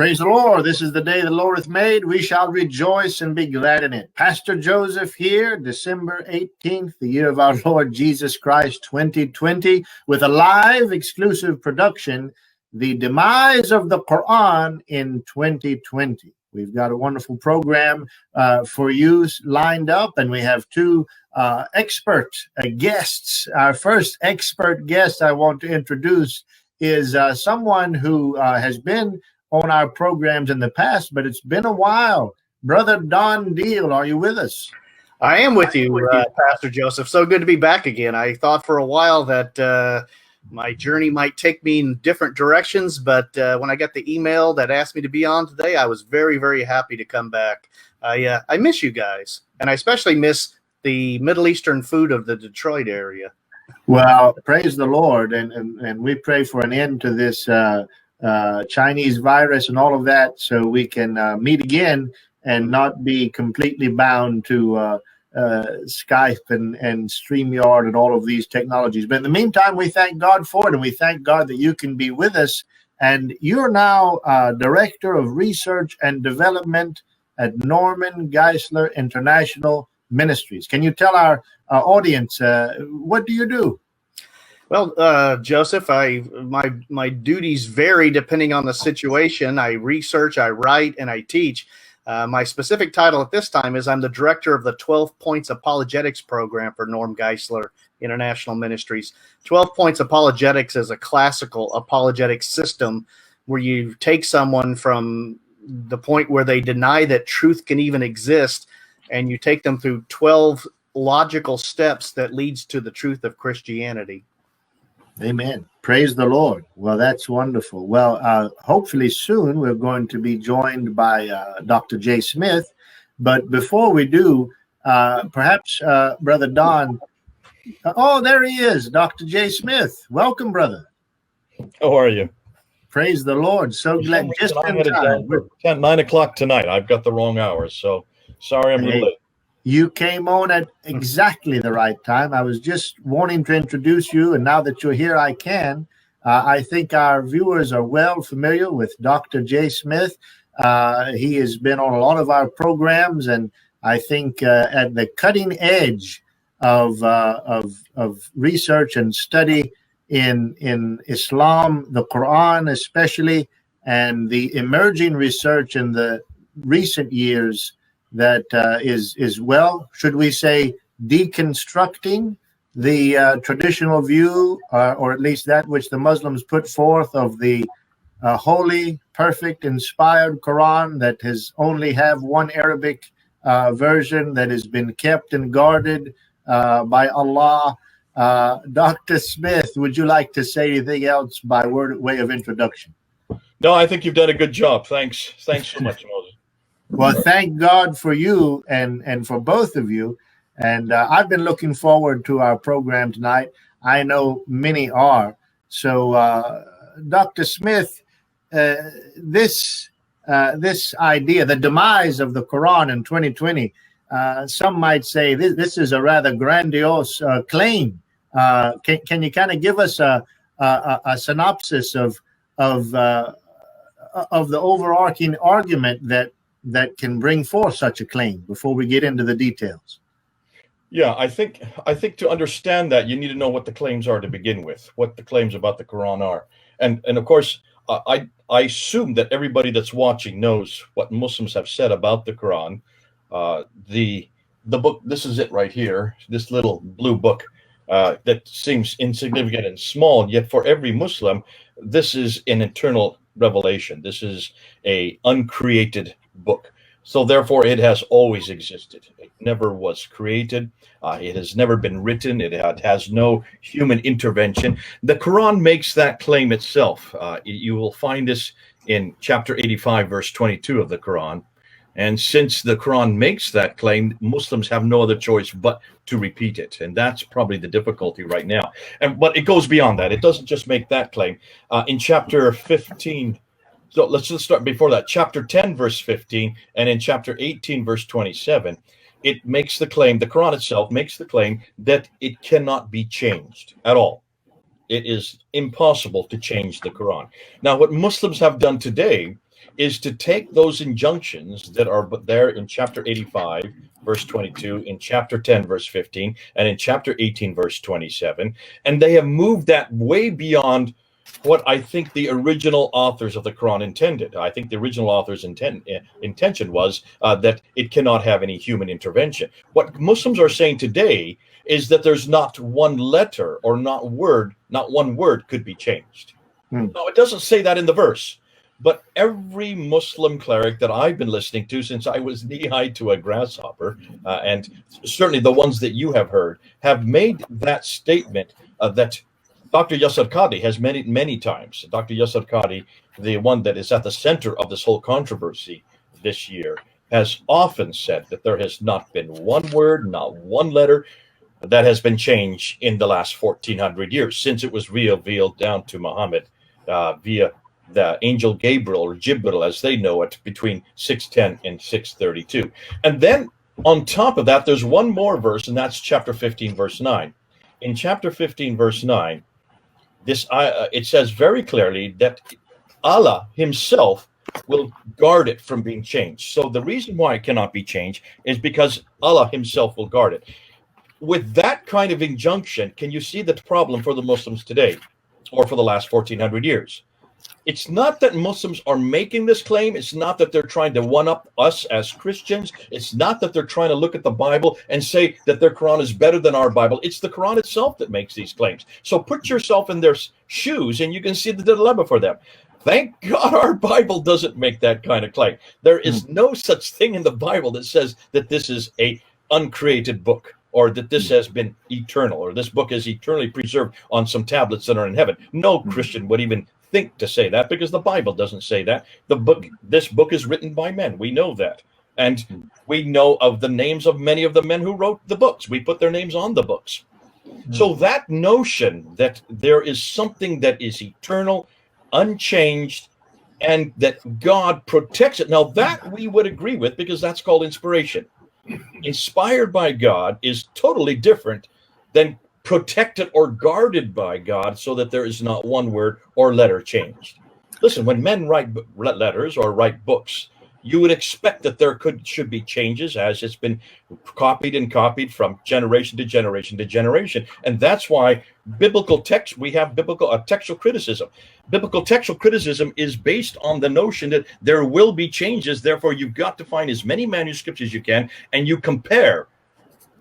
Praise the Lord. This is the day the Lord hath made. We shall rejoice and be glad in it. Pastor Joseph here, December 18th, the year of our Lord Jesus Christ, 2020, with a live exclusive production, The Demise of the Qur'an in 2020. We've got a wonderful program for you lined up, and we have two expert guests. Our first expert guest I want to introduce is someone who has been on our programs in the past, but it's been a while. Brother Don Deal, are you with us? I am with you, Pastor Joseph. So good to be back again. I thought for a while that my journey might take me in different directions, but when I got the email that asked me to be on today, I was very, very happy to come back. I miss you guys, and I especially miss the Middle Eastern food of the Detroit area. Well, praise the Lord, and we pray for an end to this Chinese virus and all of that, so we can meet again and not be completely bound to Skype and StreamYard and all of these technologies. But in the meantime, we thank God for it, and we thank God that you can be with us. And you're now Director of Research and Development at Norman Geisler International Ministries. Can you tell our audience, what do you do? Well, Joseph, my duties vary depending on the situation. I research, I write, and I teach. My specific title at this time is I'm the director of the 12 Points Apologetics program for Norm Geisler International Ministries. 12 Points Apologetics is a classical apologetic system where you take someone from the point where they deny that truth can even exist, and you take them through 12 logical steps that leads to the truth of Christianity. Amen. Praise the Lord. Well, that's wonderful. Well, hopefully soon we're going to be joined by Dr. J. Smith. But before we do, perhaps Brother Don. Oh, there he is, Dr. J. Smith. Welcome, brother. How are you? Praise the Lord. So glad. Just in time. 9 o'clock tonight. I've got the wrong hours, so sorry I'm a little late. You came on at exactly the right time. I was just wanting to introduce you, and now that you're here, I can. I think our viewers are well familiar with Dr. J. Smith. He has been on a lot of our programs, and I think at the cutting edge of research and study in Islam, the Qur'an especially, and the emerging research in the recent years that is well, should we say, deconstructing the traditional view, or at least that which the Muslims put forth of the holy, perfect, inspired Quran that has only have one Arabic version that has been kept and guarded by Allah. Dr. Smith, would you like to say anything else by way of introduction? No, I think you've done a good job. Thanks so much, Moses. Well, thank God for you and for both of you. And I've been looking forward to our program tonight. I know many are. So, Dr. Smith, this idea, the demise of the Quran in 2020, some might say this is a rather grandiose claim. Can you kind of give us a synopsis of the overarching argument that can bring forth such a claim before we get into the details? Yeah, I think to understand that, you need to know what the claims are to begin with, what the claims about the Quran are. And of course, I assume that everybody that's watching knows what Muslims have said about the Quran. The book, this is it right here, this little blue book that seems insignificant and small, yet for every Muslim, this is an internal revelation. This is a uncreated book. So therefore, it has always existed. It never was created. It has never been written. It has no human intervention. The Quran makes that claim itself. You will find this in chapter 85, verse 22 of the Quran. And since the Quran makes that claim, Muslims have no other choice but to repeat it. And that's probably the difficulty right now. But it goes beyond that. It doesn't just make that claim. In chapter 15, so let's just start before that. Chapter 10, verse 15, and in chapter 18, verse 27, it makes the claim, the Quran itself makes the claim that it cannot be changed at all. It is impossible to change the Quran. Now, what Muslims have done today is to take those injunctions that are there in chapter 85, verse 22, in chapter 10, verse 15, and in chapter 18, verse 27, and they have moved that way beyond what I think the original authors of the Quran intended. I think the original author's intention was that it cannot have any human intervention. What Muslims are saying today is that there's not one letter or not one word could be changed. No, it doesn't say that in the verse. But every Muslim cleric that I've been listening to since I was knee-high to a grasshopper, and certainly the ones that you have heard, have made that statement that Dr. Yasir Qadhi has many times. Dr. Yasir Qadhi, the one that is at the center of this whole controversy this year, has often said that there has not been one word, not one letter that has been changed in the last 1400 years since it was revealed down to Muhammad via the angel Gabriel, or Jibril as they know it, between 610 and 632. And then on top of that, there's one more verse, and that's chapter 15, verse 9. In chapter 15, verse 9, it says very clearly that Allah himself will guard it from being changed. So the reason why it cannot be changed is because Allah himself will guard it. With that kind of injunction, can you see the problem for the Muslims today, or for the last 1400 years? It's not that Muslims are making this claim. It's not that they're trying to one-up us as Christians. It's not that they're trying to look at the Bible and say that their Quran is better than our Bible. It's the Quran itself that makes these claims. So put yourself in their shoes and you can see the dilemma for them. Thank God our Bible doesn't make that kind of claim. There is no such thing in the Bible that says that this is a uncreated book, or that this has been eternal, or this book is eternally preserved on some tablets that are in heaven. No Christian would even think to say that, because the Bible doesn't say that. This book is written by men. We know that. And we know of the names of many of the men who wrote the books. We put their names on the books. So that notion that there is something that is eternal, unchanged, and that God protects it. Now that we would agree with, because that's called inspiration. Inspired by God is totally different than protected or guarded by God, so that there is not one word or letter changed. Listen, when men write letters or write books, you would expect that there should be changes as it's been copied and copied from generation to generation to generation. And that's why biblical text, we have biblical textual criticism. Biblical textual criticism is based on the notion that there will be changes. Therefore, you've got to find as many manuscripts as you can, and you compare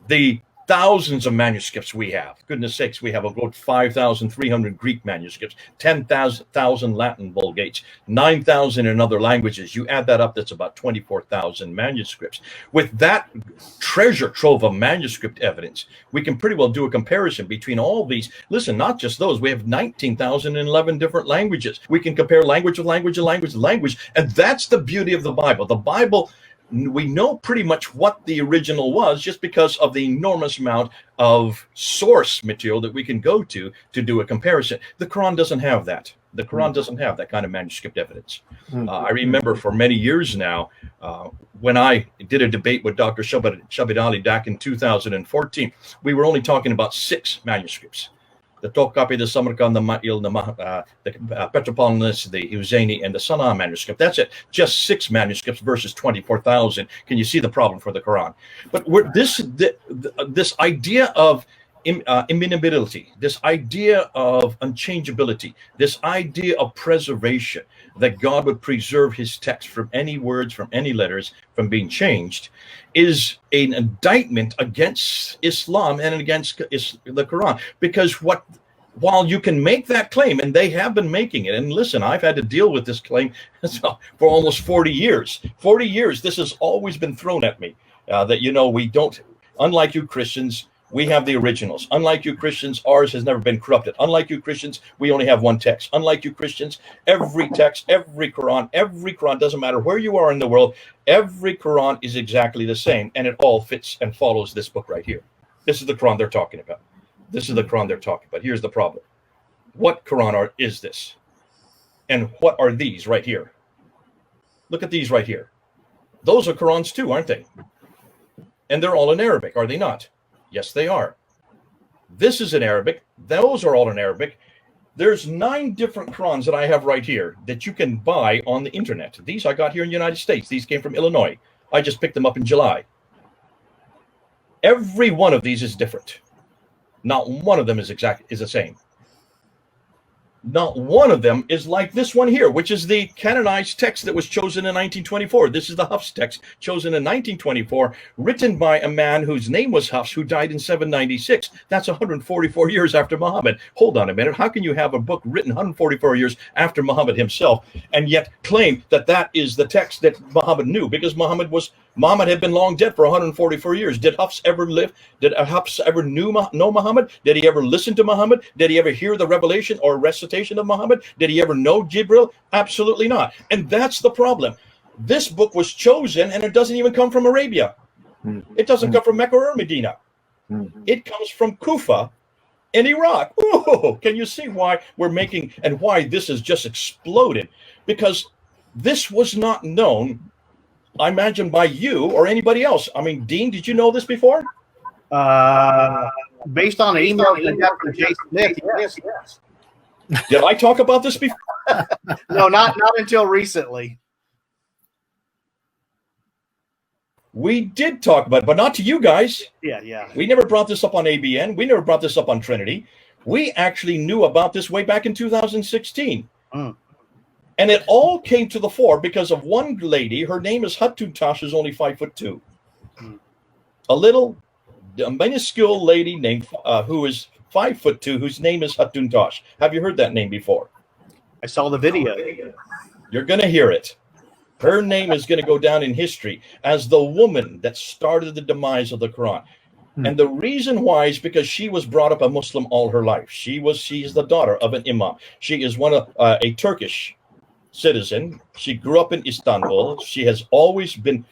the thousands of manuscripts we have. Goodness sakes, we have about 5,300 Greek manuscripts, 10,000 Latin Vulgates, 9,000 in other languages. You add that up, that's about 24,000 manuscripts. With that treasure trove of manuscript evidence, we can pretty well do a comparison between all these. Listen, not just those. We have 19,011 different languages. We can compare language with language and language with language. And that's the beauty of the Bible. The Bible, we know pretty much what the original was just because of the enormous amount of source material that we can go to do a comparison. The Quran doesn't have that. The Quran doesn't have that kind of manuscript evidence. I remember for many years now, when I did a debate with Dr. Shabid Ali back in 2014, we were only talking about 6 manuscripts. The Topkapi, the Samarkand, the Ma'il, the Petropolitanus, the Husseini, and the Sana'a manuscript. That's it. Just 6 manuscripts versus 24,000. Can you see the problem for the Quran? But this idea of immutability, this idea of unchangeability, this idea of preservation, that God would preserve his text from any words, from any letters, from being changed, is an indictment against Islam and against the Quran. Because while you can make that claim, and they have been making it, and listen, I've had to deal with this claim for almost 40 years. 40 years, this has always been thrown at me, that, we don't, unlike you Christians, we have the originals. Unlike you Christians, ours has never been corrupted. Unlike you Christians, we only have one text. Unlike you Christians, every text, every Quran, doesn't matter where you are in the world, every Quran is exactly the same, and it all fits and follows this book right here. This is the Quran they're talking about. This is the Quran they're talking about. Here's the problem. What Quran is this? And what are these right here? Look at these right here. Those are Qurans too, aren't they? And they're all in Arabic, are they not? Yes, they are. This is in Arabic. Those are all in Arabic. There's 9 different Qur'ans that I have right here that you can buy on the internet. These I got here in the United States. These came from Illinois. I just picked them up in July. Every one of these is different. Not one of them is the same. Not one of them is like this one here, which is the canonized text that was chosen in 1924. This is the Hafs text, chosen in 1924, written by a man whose name was Hafs, who died in 796. That's 144 years after Muhammad. Hold on a minute. How can you have a book written 144 years after Muhammad himself and yet claim that that is the text that Muhammad knew? Because Muhammad had been long dead for 144 years. Did Hafs ever live? Did Hafs ever know Muhammad? Did he ever listen to Muhammad? Did he ever hear the revelation or recitation of Muhammad? Did he ever know Jibril? Absolutely not. And that's the problem. This book was chosen and it doesn't even come from Arabia. It doesn't come from Mecca or Medina. It comes from Kufa in Iraq. Ooh, can you see why we're making and why this has just exploded? Because this was not known, I imagine, by you or anybody else. I mean, Dean, did you know this before? Based on an email that I got from Jay Smith, yes. Did I talk about this before? No, not until recently. We did talk about it, but not to you guys. Yeah. We never brought this up on ABN. We never brought this up on Trinity. We actually knew about this way back in 2016. And it all came to the fore because of one lady. Her name is Hatun Tash, who's only 5'2". A little minuscule lady named who is 5'2", whose name is Hatun Tash. Have you heard that name before? I saw the video. You're going to hear it. Her name is going to go down in history as the woman that started the demise of the Quran. And the reason why is because she was brought up a Muslim all her life. She is the daughter of an imam. She is one of a Turkish citizen. She grew up in Istanbul. She has always been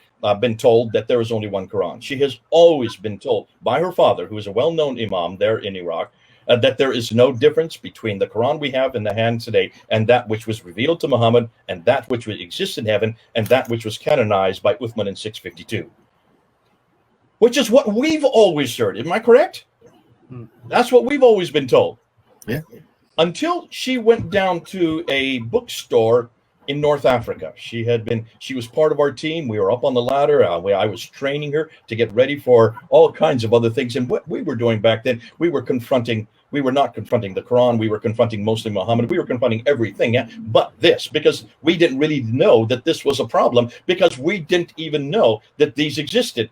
told that there is only one Quran. She has always been told by her father, who is a well-known imam there in Iraq, that there is no difference between the Quran we have in the hand today and that which was revealed to Muhammad and that which exists in heaven and that which was canonized by Uthman in 652. Which is what we've always heard. Am I correct? That's what we've always been told. Yeah. Until she went down to a bookstore in North Africa. She was part of our team. We were up on the ladder. I was training her to get ready for all kinds of other things. And what we were doing back then, we were not confronting the Quran. We were confronting mostly Muhammad. We were confronting everything but this, because we didn't really know that this was a problem, because we didn't even know that these existed.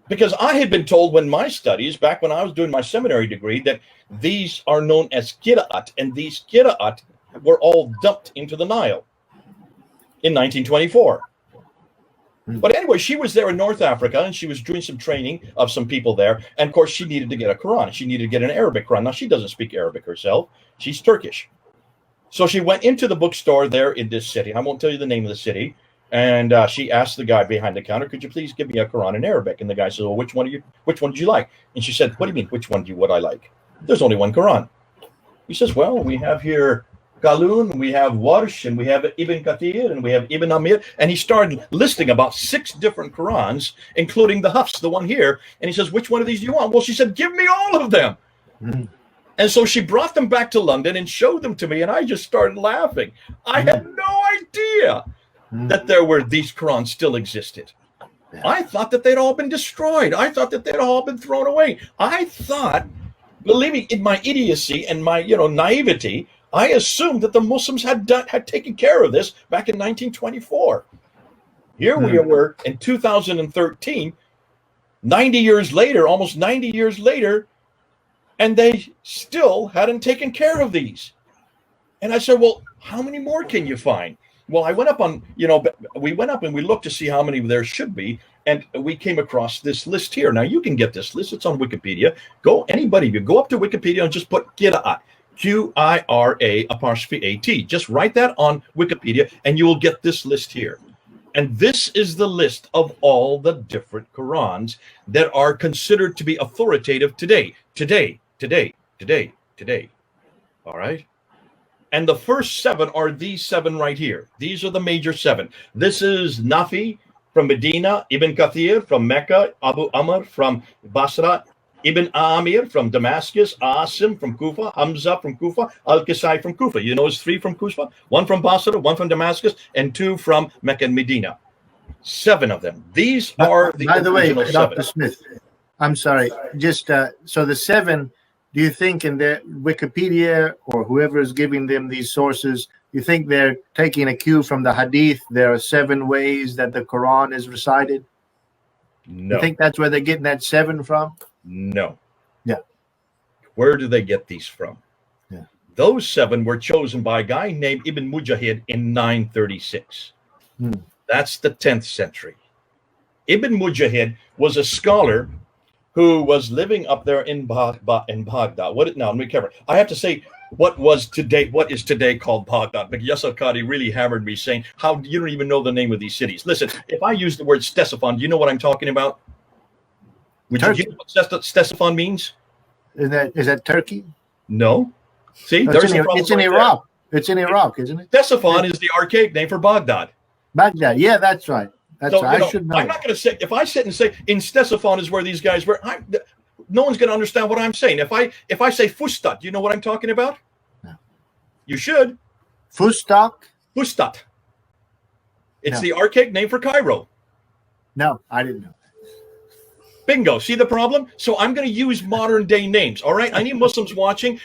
Because I had been told when my studies, back when I was doing my seminary degree, that these are known as Qira'at, and these Qira'at were all dumped into the Nile in 1924. But anyway, she was there in North Africa, and she was doing some training of some people there. And of course, she needed to get a Quran. She needed to get an Arabic Quran. Now, she doesn't speak Arabic herself. She's Turkish. So she went into the bookstore there in this city. I won't tell you the name of the city. And she asked the guy behind the counter, "Could you please give me a Quran in Arabic?" And the guy said, "Well, which one did you like?" And she said, "What do you mean, which one would I like? There's only one Quran." He says, "Well, we have here Qalun, we have Warsh, and we have Ibn Kathir, and we have Ibn Amir." And he started listing about 6 different Qurans, including the Hafs, the one here. And he says, "Which one of these do you want?" Well, she said, "Give me all of them." And so she brought them back to London and showed them to me, and I just started laughing. I had no idea that these Qurans still existed. I thought that they'd all been destroyed. I thought that they'd all been thrown away. I thought, believing in my idiocy and my naivety, I assumed that the Muslims had taken care of this back in 1924. Here we were in 2013, 90 years later, almost 90 years later, and they still hadn't taken care of these. And I said, "Well, how many more can you find?" Well, I went up on, we went up and we looked to see how many there should be, and we came across this list here. Now, you can get this list. It's on Wikipedia. You go up to Wikipedia and just put Qira'at, Qira''at. Just write that on Wikipedia, and you will get this list here. And this is the list of all the different Qurans that are considered to be authoritative today. All right? And the first 7 are these 7 right here. These are the major 7. This is Nafi from Medina, Ibn Kathir from Mecca, Abu Amr from Basra, Ibn Amir from Damascus, Asim from Kufa, Hamza from Kufa, Al-Kisai from Kufa. You know, it's 3 from Kufa, 1 from Basra, 1 from Damascus, and 2 from Mecca and Medina. 7 of them. These are the By the way, original Dr. 7. Smith, I'm sorry. Just so the 7, do you think in their Wikipedia or whoever is giving them these sources, you think they're taking a cue from the Hadith? There are 7 ways that the Quran is recited. No. You think that's where they're getting that 7 from? No. Yeah. Where do they get these from? Yeah. Those 7 were chosen by a guy named Ibn Mujahid in 936. That's the 10th century. Ibn Mujahid was a scholar who was living up there in Baghdad. Let me cover. I have to say what is today called Baghdad, because Yasir Qadhi really hammered me saying, how you don't even know the name of these cities. Listen, if I use the word Ctesiphon, do you know what I'm talking about? Would you know what Ctesiphon means? Is that Turkey? No. See, No, there's it's in Iraq. It's in Iraq, isn't it? Ctesiphon is the archaic name for Baghdad. Baghdad. Yeah, that's right. That's So, right. I should know. I'm not going to say, if I sit and say in Ctesiphon is where these guys were, no one's going to understand what I'm saying. If I say Fustat, do you know what I'm talking about? No. You should. Fustat? Fustat. It's No. the archaic name for Cairo. No, I didn't know. Bingo. See the problem? So I'm going to use modern day names. All right. Any Muslims watching,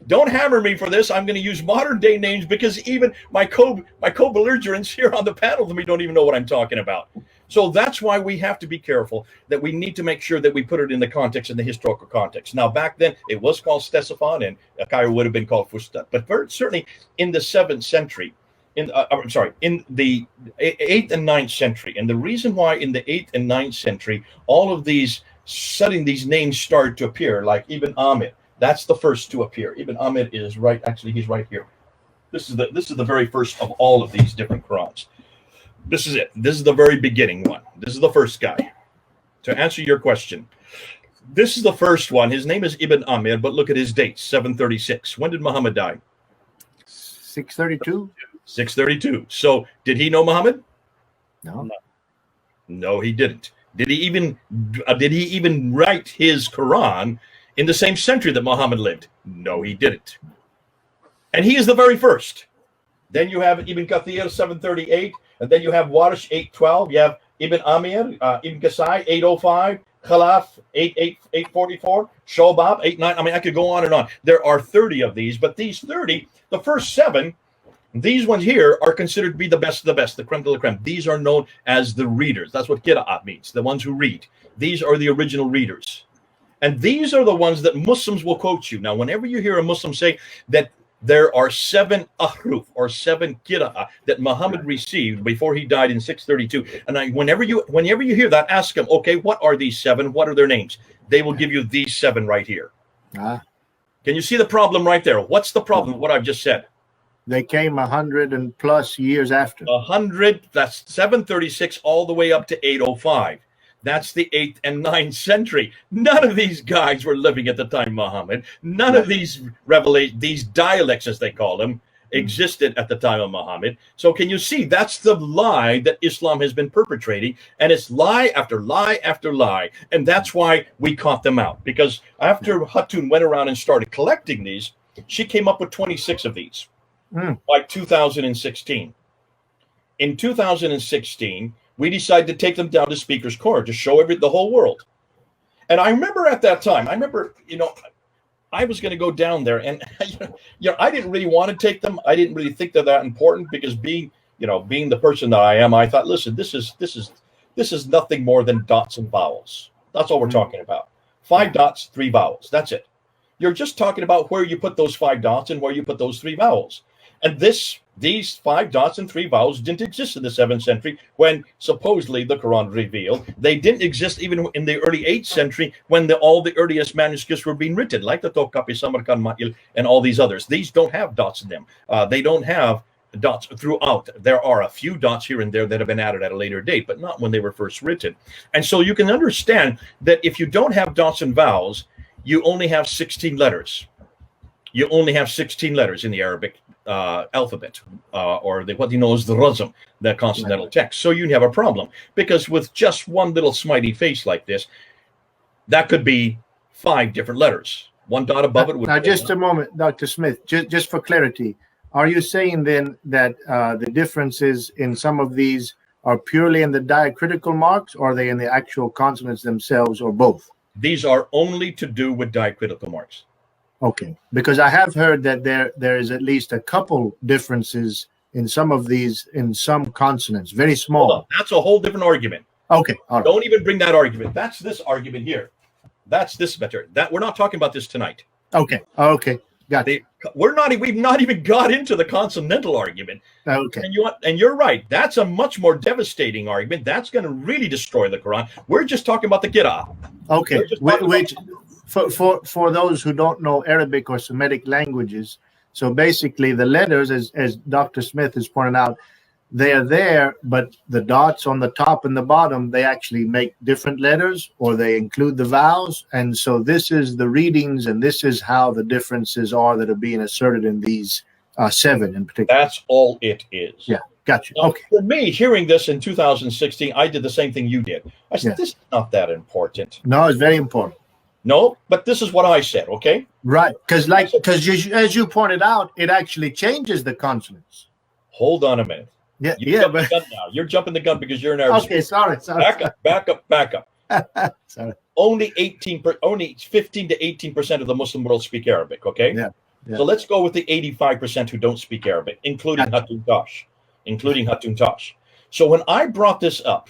don't hammer me for this. I'm going to use modern day names because even my co-belligerents here on the panel with me don't even know what I'm talking about. So that's why we have to be careful, that we need to make sure that we put it in the context, in the historical context. Now, back then, it was called Ctesiphon, and Cairo would have been called Fustat. But certainly in the 7th century, in the 8th and 9th century. And the reason why in the 8th and 9th century, all of these names started to appear, like Ibn Amir, that's the first to appear. Ibn Amir is right, actually, he's right here. This is the very first of all of these different Qurans. This is it. This is the very beginning one. This is the first guy. To answer your question, this is the first one. His name is Ibn Amir, but look at his date, 736. When did Muhammad die? 632? 632. So did he know Muhammad? No. No, he didn't. Did he even write his Quran in the same century that Muhammad lived? No, he didn't. And he is the very first. Then you have Ibn Kathir, 738, and then you have Warish, 812. You have Ibn Amir, Ibn Qasai, 805, Khalaf, 844, Shobab, 89. I mean, I could go on and on. There are 30 of these, but these 30, the first 7, these ones here are considered to be the best of the best, the creme de la creme. These are known as the readers. That's what Qira'at means, the ones who read. These are the original readers. And these are the ones that Muslims will quote you. Now, whenever you hear a Muslim say that there are 7 ahruf or 7 qira'ah that Muhammad received before he died in 632, and whenever you hear that, ask them, okay, what are these 7? What are their names? They will give you these 7 right here. Can you see the problem right there? What's the problem with what I've just said? They came 100 and plus years after. 100, that's 736 all the way up to 805. That's the 8th and 9th century. None of these guys were living at the time Muhammad. None of these these dialects, as they call them, existed at the time of Muhammad. So can you see that's the lie that Islam has been perpetrating, and it's lie after lie after lie. And that's why we caught them out, because after Hatun went around and started collecting these, she came up with 26 of these by 2016. In 2016, we decided to take them down to Speaker's Court to show the whole world. And I remember at that time, I was going to go down there, and I didn't really want to take them. I didn't really think they're that important, because being the person that I am, I thought, listen, this is nothing more than dots and vowels. That's all we're talking about. 5 dots, 3 vowels. That's it. You're just talking about where you put those 5 dots and where you put those 3 vowels. And these 5 dots and 3 vowels didn't exist in the 7th century when supposedly the Quran revealed. They didn't exist even in the early 8th century when all the earliest manuscripts were being written, like the Topkapi, Samarkand, Ma'il, and all these others. These don't have dots in them. They don't have dots throughout. There are a few dots here and there that have been added at a later date, but not when they were first written. And so you can understand that if you don't have dots and vowels, you only have 16 letters. You only have 16 letters in the Arabic alphabet, or what you know as the razm, the consonantal text. So you have a problem, because with just one little smiley face like this, that could be 5 different letters. One dot above it would now, be just a moment, Dr. Smith, just for clarity, are you saying then that the differences in some of these are purely in the diacritical marks, or are they in the actual consonants themselves, or both? These are only to do with diacritical marks. Okay, because I have heard that there is at least a couple differences in some of these, in some consonants, very small. Hold on. That's a whole different argument. Okay, all right. Don't even bring that argument. That's this argument here. That's this matter. That we're not talking about this tonight. Okay, okay, got it. We've not even got into the consonantal argument. Okay. And you're right. That's a much more devastating argument. That's going to really destroy the Quran. We're just talking about the Qira'ah. Okay, which for those who don't know Arabic or Semitic languages, so basically the letters, as Dr. Smith has pointed out, they are there, but the dots on the top and the bottom, they actually make different letters, or they include the vowels. And so this is the readings, and this is how the differences are that are being asserted in these 7 in particular. That's all it is. Yeah, got you. Now, okay. For me, hearing this in 2016, I did the same thing you did. I said, This is not that important. No, it's very important. No, but this is what I said, okay? Right, because as you pointed out, it actually changes the consonants. Hold on a minute. Yeah, but now you're jumping the gun because you're an Arab. Okay, sorry. Back up. Sorry. Only 15 to 18% of the Muslim world speak Arabic. Okay. Yeah. So let's go with the 85% who don't speak Arabic, including Hatun Tosh. So when I brought this up,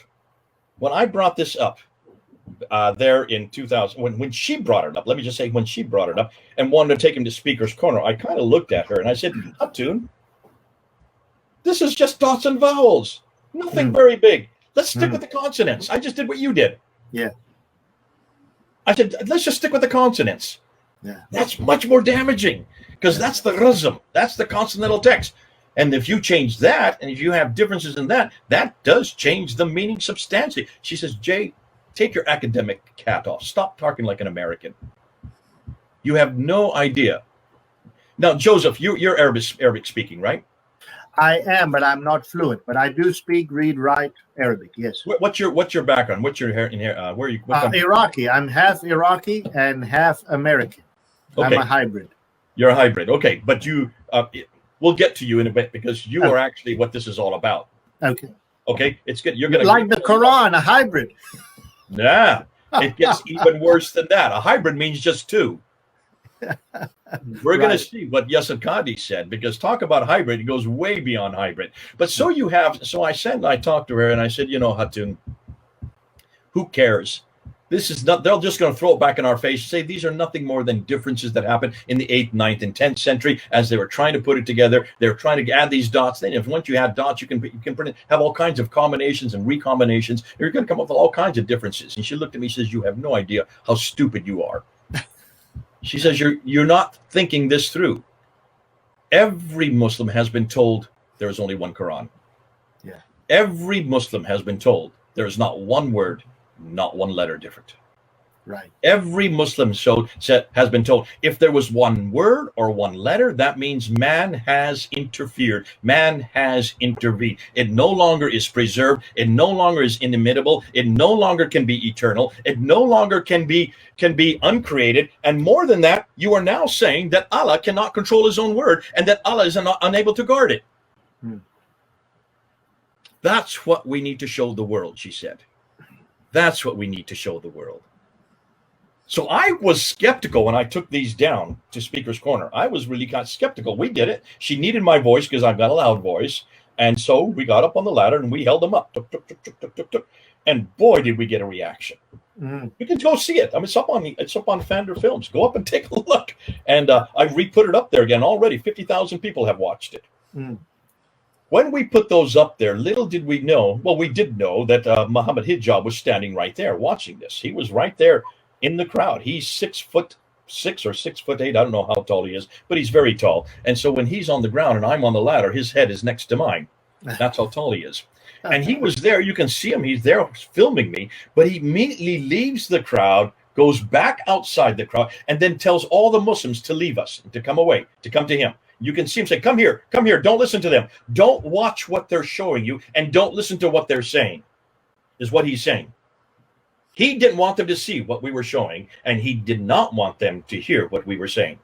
there in 2000, when she brought it up, let me just say when she brought it up and wanted to take him to Speaker's Corner, I kind of looked at her and I said, Hatun, this is just dots and vowels. Nothing very big. Let's stick with the consonants. I just did what you did. Yeah. I said, let's just stick with the consonants. Yeah. That's much more damaging because that's the rhythm. That's the consonantal text. And if you change that, and if you have differences in that, that does change the meaning substantially. She says, Jay, take your academic hat off. Stop talking like an American. You have no idea. Now, Joseph, you're Arabic speaking, right? I am, but I'm not fluent. But I do speak, read, write Arabic. Yes. What's your background? What's your hair in here? Where are you? Iraqi. I'm half Iraqi and half American. Okay. I'm a hybrid. You're a hybrid. Okay, but you. We'll get to you in a bit because you are actually what this is all about. Okay. Okay, it's good. You're gonna like the Quran, a hybrid. Nah, it gets even worse than that. A hybrid means just 2. We're going to see what Yasir Qadhi said, because talk about hybrid, it goes way beyond hybrid. But so I talked to her and I said, Hatun, who cares? This is not, they're just going to throw it back in our face and say these are nothing more than differences that happened in the 8th, 9th, and 10th century as they were trying to put it together. They're trying to add these dots. Then if once you add dots, you can have all kinds of combinations and recombinations. You're going to come up with all kinds of differences. And she looked at me and says, you have no idea how stupid you are. She says, you're not thinking this through. Every Muslim has been told there is only one Quran. Yeah. Every Muslim has been told there is not one word, not one letter different. Right. Every Muslim has been told if there was one word or one letter, that means man has interfered. Man has intervened. It no longer is preserved. It no longer is inimitable. It no longer can be eternal. It no longer can be uncreated. And more than that, you are now saying that Allah cannot control his own word and that Allah is unable to guard it. That's what we need to show the world, she said. That's what we need to show the world. So I was skeptical when I took these down to Speaker's Corner. I was really kind of skeptical. We did it. She needed my voice because I've got a loud voice. And so we got up on the ladder and we held them up. Tuk, tuk, tuk, tuk, tuk, tuk, tuk. And boy, did we get a reaction. You can go see it. I mean, it's up on Fander Films. Go up and take a look. And I re-put it up there again already. 50,000 people have watched it. When we put those up there, little did we know. Well, we did know that Muhammad Hijab was standing right there watching this. He was right there in the crowd. He's 6'6" or 6'8". I don't know how tall he is, but he's very tall. And so when he's on the ground and I'm on the ladder, his head is next to mine. That's how tall he is. And he was there. You can see him. He's there filming me. But he immediately leaves the crowd, goes back outside the crowd, and then tells all the Muslims to leave us, to come away, to come to him. You can see him say, come here, don't listen to them. Don't watch what they're showing you, and don't listen to what they're saying, is what he's saying. He didn't want them to see what we were showing, and he did not want them to hear what we were saying.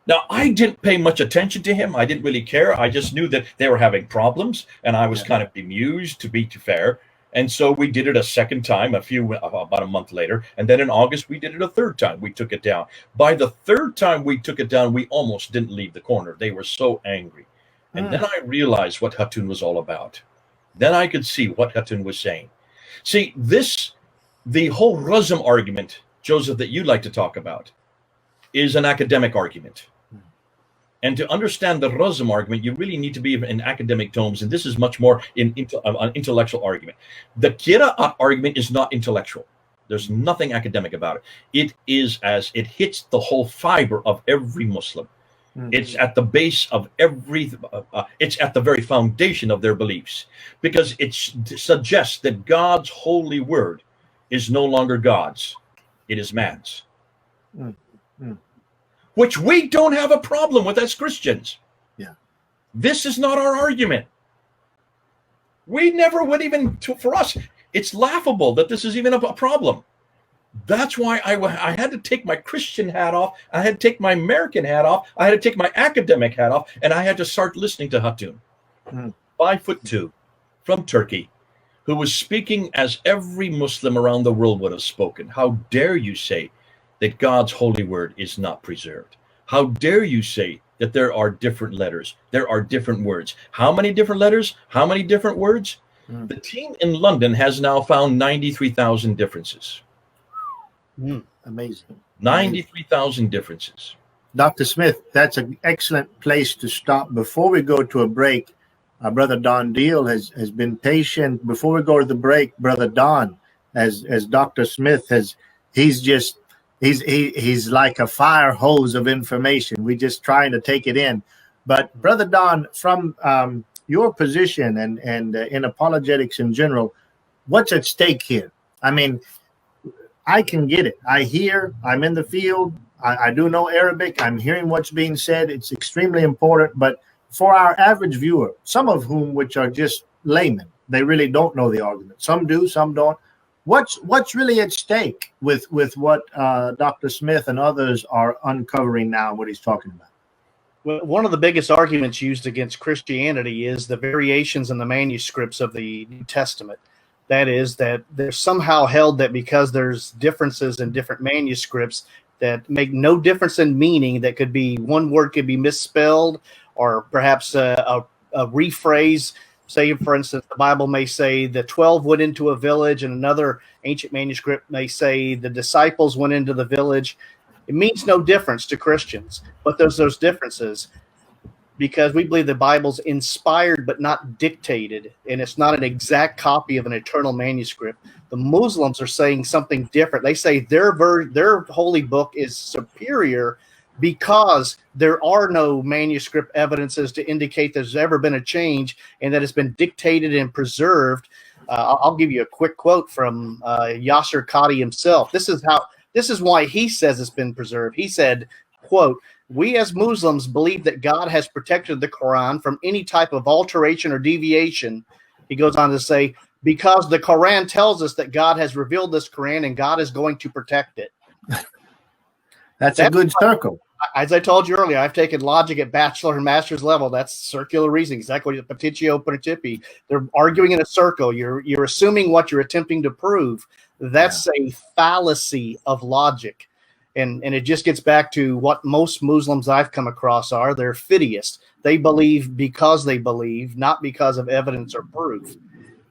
Now, I didn't pay much attention to him. I didn't really care. I just knew that they were having problems, and I was kind of bemused, to be fair. And so we did it a second time, about a month later. And then in August, we did it a third time. We took it down. By the third time we took it down, we almost didn't leave the corner. They were so angry. And then I realized what Hatun was all about. Then I could see what Hatun was saying. See, the whole Razm argument, Joseph, that you like to talk about, is an academic argument. And to understand the Razm argument, you really need to be in academic tomes, and this is much more an intellectual argument. The Qira'at argument is not intellectual. There's nothing academic about it. It hits the whole fiber of every Muslim. It's at the base of it's at the very foundation of their beliefs, because it suggests that God's holy word is no longer God's, it is man's. Which we don't have a problem with as Christians. Yeah. This is not our argument. We never would even, for us, it's laughable that this is even a problem. That's why I had to take my Christian hat off. I had to take my American hat off. I had to take my academic hat off, and I had to start listening to Hatun. 5'2" from Turkey, who was speaking as every Muslim around the world would have spoken. How dare you say that God's holy word is not preserved? How dare you say that there are different letters? There are different words. How many different letters? How many different words? The team in London has now found 93,000 differences. Amazing. 93,000 differences. Dr. Smith, that's an excellent place to stop. Before we go to a break, our brother Don Deal has been patient. Before we go to the break, brother Don, as Dr. Smith he's like a fire hose of information. We're just trying to take it in. But brother Don, from your position and in apologetics in general, what's at stake here? I mean, I can get it. I'm in the field. I do know Arabic. I'm hearing what's being said. It's extremely important. But for our average viewer, some of whom which are just laymen, they really don't know the argument. Some do, some don't. What's really at stake with what Dr. Smith and others are uncovering now, what he's talking about? Well, one of the biggest arguments used against Christianity is the variations in the manuscripts of the New Testament. That is, that they're somehow held that because there's differences in different manuscripts that make no difference in meaning, that could be one word could be misspelled, or perhaps a rephrase. Say, for instance, the Bible may say the 12 went into a village, and another ancient manuscript may say the disciples went into the village. It means no difference to Christians, but there's those differences because we believe the Bible's inspired but not dictated, and it's not an exact copy of an eternal manuscript. The Muslims are saying something different. They say their holy book is superior because there are no manuscript evidences to indicate there's ever been a change and that it's been dictated and preserved. I'll give you a quick quote from Yasir Qadhi himself. This is why he says it's been preserved. He said, quote, "We as Muslims believe that God has protected the Qur'an from any type of alteration or deviation." He goes on to say, "Because the Qur'an tells us that God has revealed this Qur'an and God is going to protect it." That's a good circle. As I told you earlier, I've taken logic at bachelor and master's level. That's circular reasoning, exactly what Petitio Principi. They're arguing in a circle. You're assuming what you're attempting to prove. That's a fallacy of logic. And it just gets back to what most Muslims I've come across are. They're fideists. They believe because they believe, not because of evidence or proof.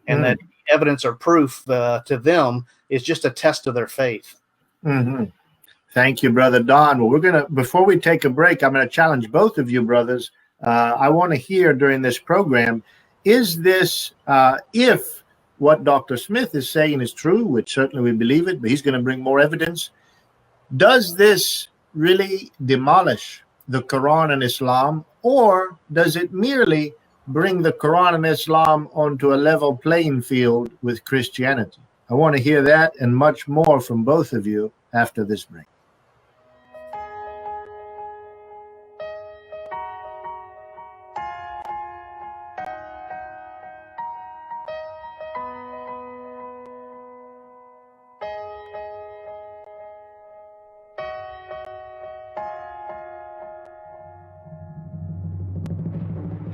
And that evidence or proof to them is just a test of their faith. Thank you, Brother Don. Well, before we take a break, I'm going to challenge both of you, brothers. I want to hear during this program, is this, if what Dr. Smith is saying is true, which certainly we believe it, but he's going to bring more evidence, does this really demolish the Quran and Islam, or does it merely bring the Quran and Islam onto a level playing field with Christianity? I want to hear that and much more from both of you after this break.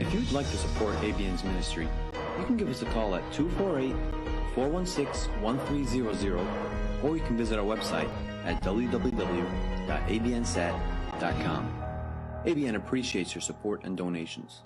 If you'd like to support ABN's ministry, you can give us a call at 248-416-1300, or you can visit our website at www.abnsat.com. ABN appreciates your support and donations.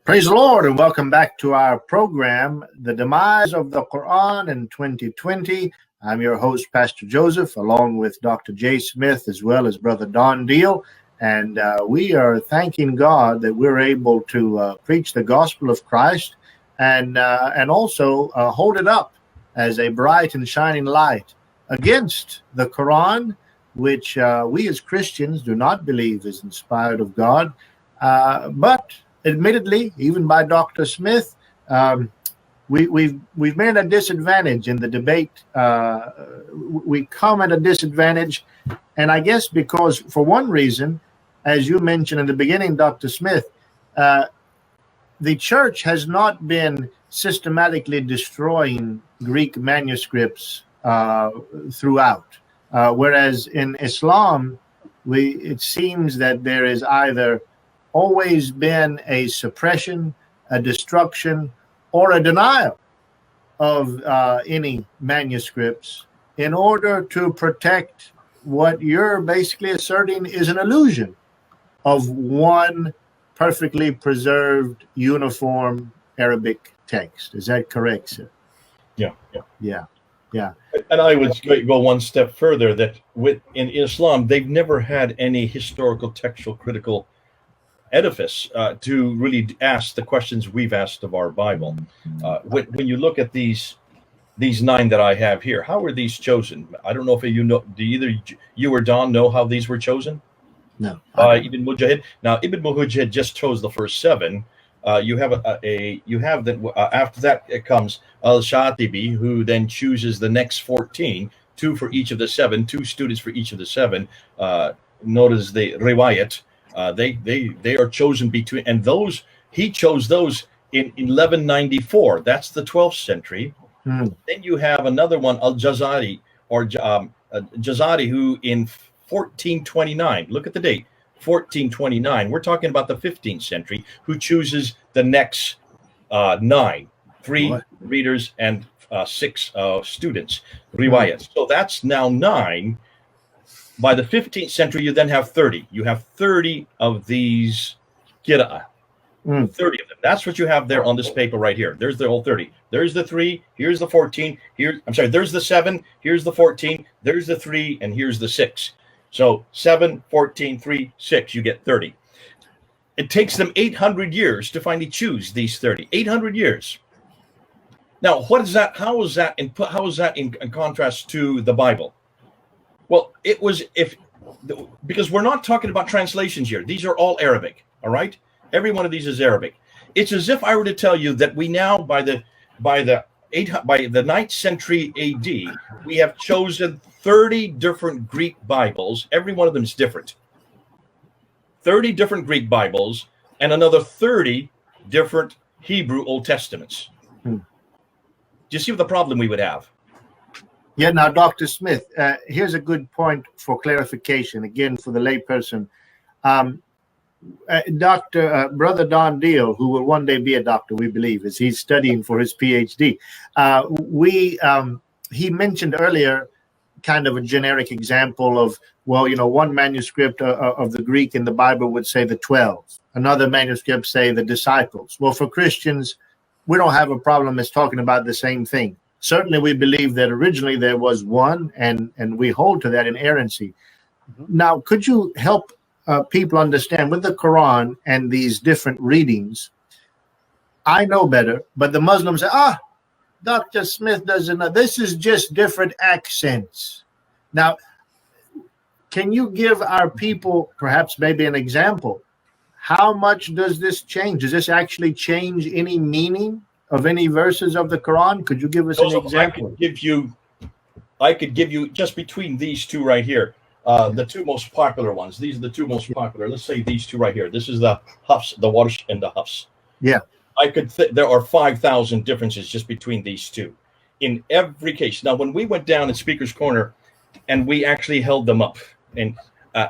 Praise the Lord and welcome back to our program, The Demise of the Qur'an in 2020. I'm your host, Pastor Joseph, along with Dr. Jay Smith, as well as Brother Don Deal. And we are thanking God that we're able to preach the gospel of Christ and also hold it up as a bright and shining light against the Qur'an, which we as Christians do not believe is inspired of God. But admittedly, even by Dr. Smith, we've been at a disadvantage in the debate. We come at a disadvantage, and I guess because for one reason, as you mentioned in the beginning, Dr. Smith, the church has not been systematically destroying Greek manuscripts throughout, whereas in Islam, it seems that there is either always been a suppression, a destruction, or a denial of any manuscripts in order to protect what you're basically asserting is an illusion of one perfectly preserved, uniform Arabic text. Is that correct, sir? Yeah. And I would go one step further, that in Islam, they've never had any historical, textual, critical edifice to really ask the questions we've asked of our Bible. When you look at these 9 that I have here, how were these chosen? I don't know if you know. Do either you or Don know how these were chosen? No. Ibn Mujahid. Now, Ibn Mujahid just chose the first 7. You have after that it comes Al-Shatibi, who then chooses the next 14, 2 for each of the 7, 2 students for each of the 7. Notice the riwayat. They are chosen between, and those he chose those in 1194. That's the 12th century. Then you have another one, Al-Jazari, or Jazari, who in 1429. Look at the date, 1429. We're talking about the 15th century. Who chooses the next 9, 3 readers and 6 students, riwayat. So that's now 9. By the 15th century, you then have 30. You have 30 of these qira'ah. 30 of them. That's what you have there on this paper right here. There's the whole 30. There's the 3. Here's the 14. There's the 7. Here's the 14. There's the 3. And here's the 6. So 7, 14, 3, 6. You get 30. It takes them 800 years to finally choose these 30. 800 years. Now, what is that? How is that in contrast to the Bible? Well, it was because we're not talking about translations here. These are all Arabic, all right? Every one of these is Arabic. It's as if I were to tell you that we now, by the 9th century AD, we have chosen 30 different Greek Bibles. Every one of them is different. 30 different Greek Bibles and another 30 different Hebrew Old Testaments. Do you see what the problem we would have? Yeah. Now, Dr. Smith, here's a good point for clarification, again, for the layperson. Brother Don Deal, who will one day be a doctor, we believe, as he's studying for his PhD. He mentioned earlier kind of a generic example of, well, one manuscript of the Greek in the Bible would say the 12. Another manuscript say the disciples. Well, for Christians, we don't have a problem as talking about the same thing. Certainly, we believe that originally there was one, and we hold to that inerrancy. Now, could you help people understand with the Quran and these different readings? I know better, but the Muslims say, Dr. Smith doesn't know. This is just different accents. Now, can you give our people perhaps maybe an example? How much does this change? Does this actually change any meaning of any verses of the Quran? Could you give us an example? I could give you just between these two right here, the two most popular ones. These are the two most popular. Let's say these two right here. This is the Hafs, the Warsh, and the Hafs. Yeah. There are 5,000 differences just between these two in every case. Now, when we went down in Speaker's Corner and we actually held them up and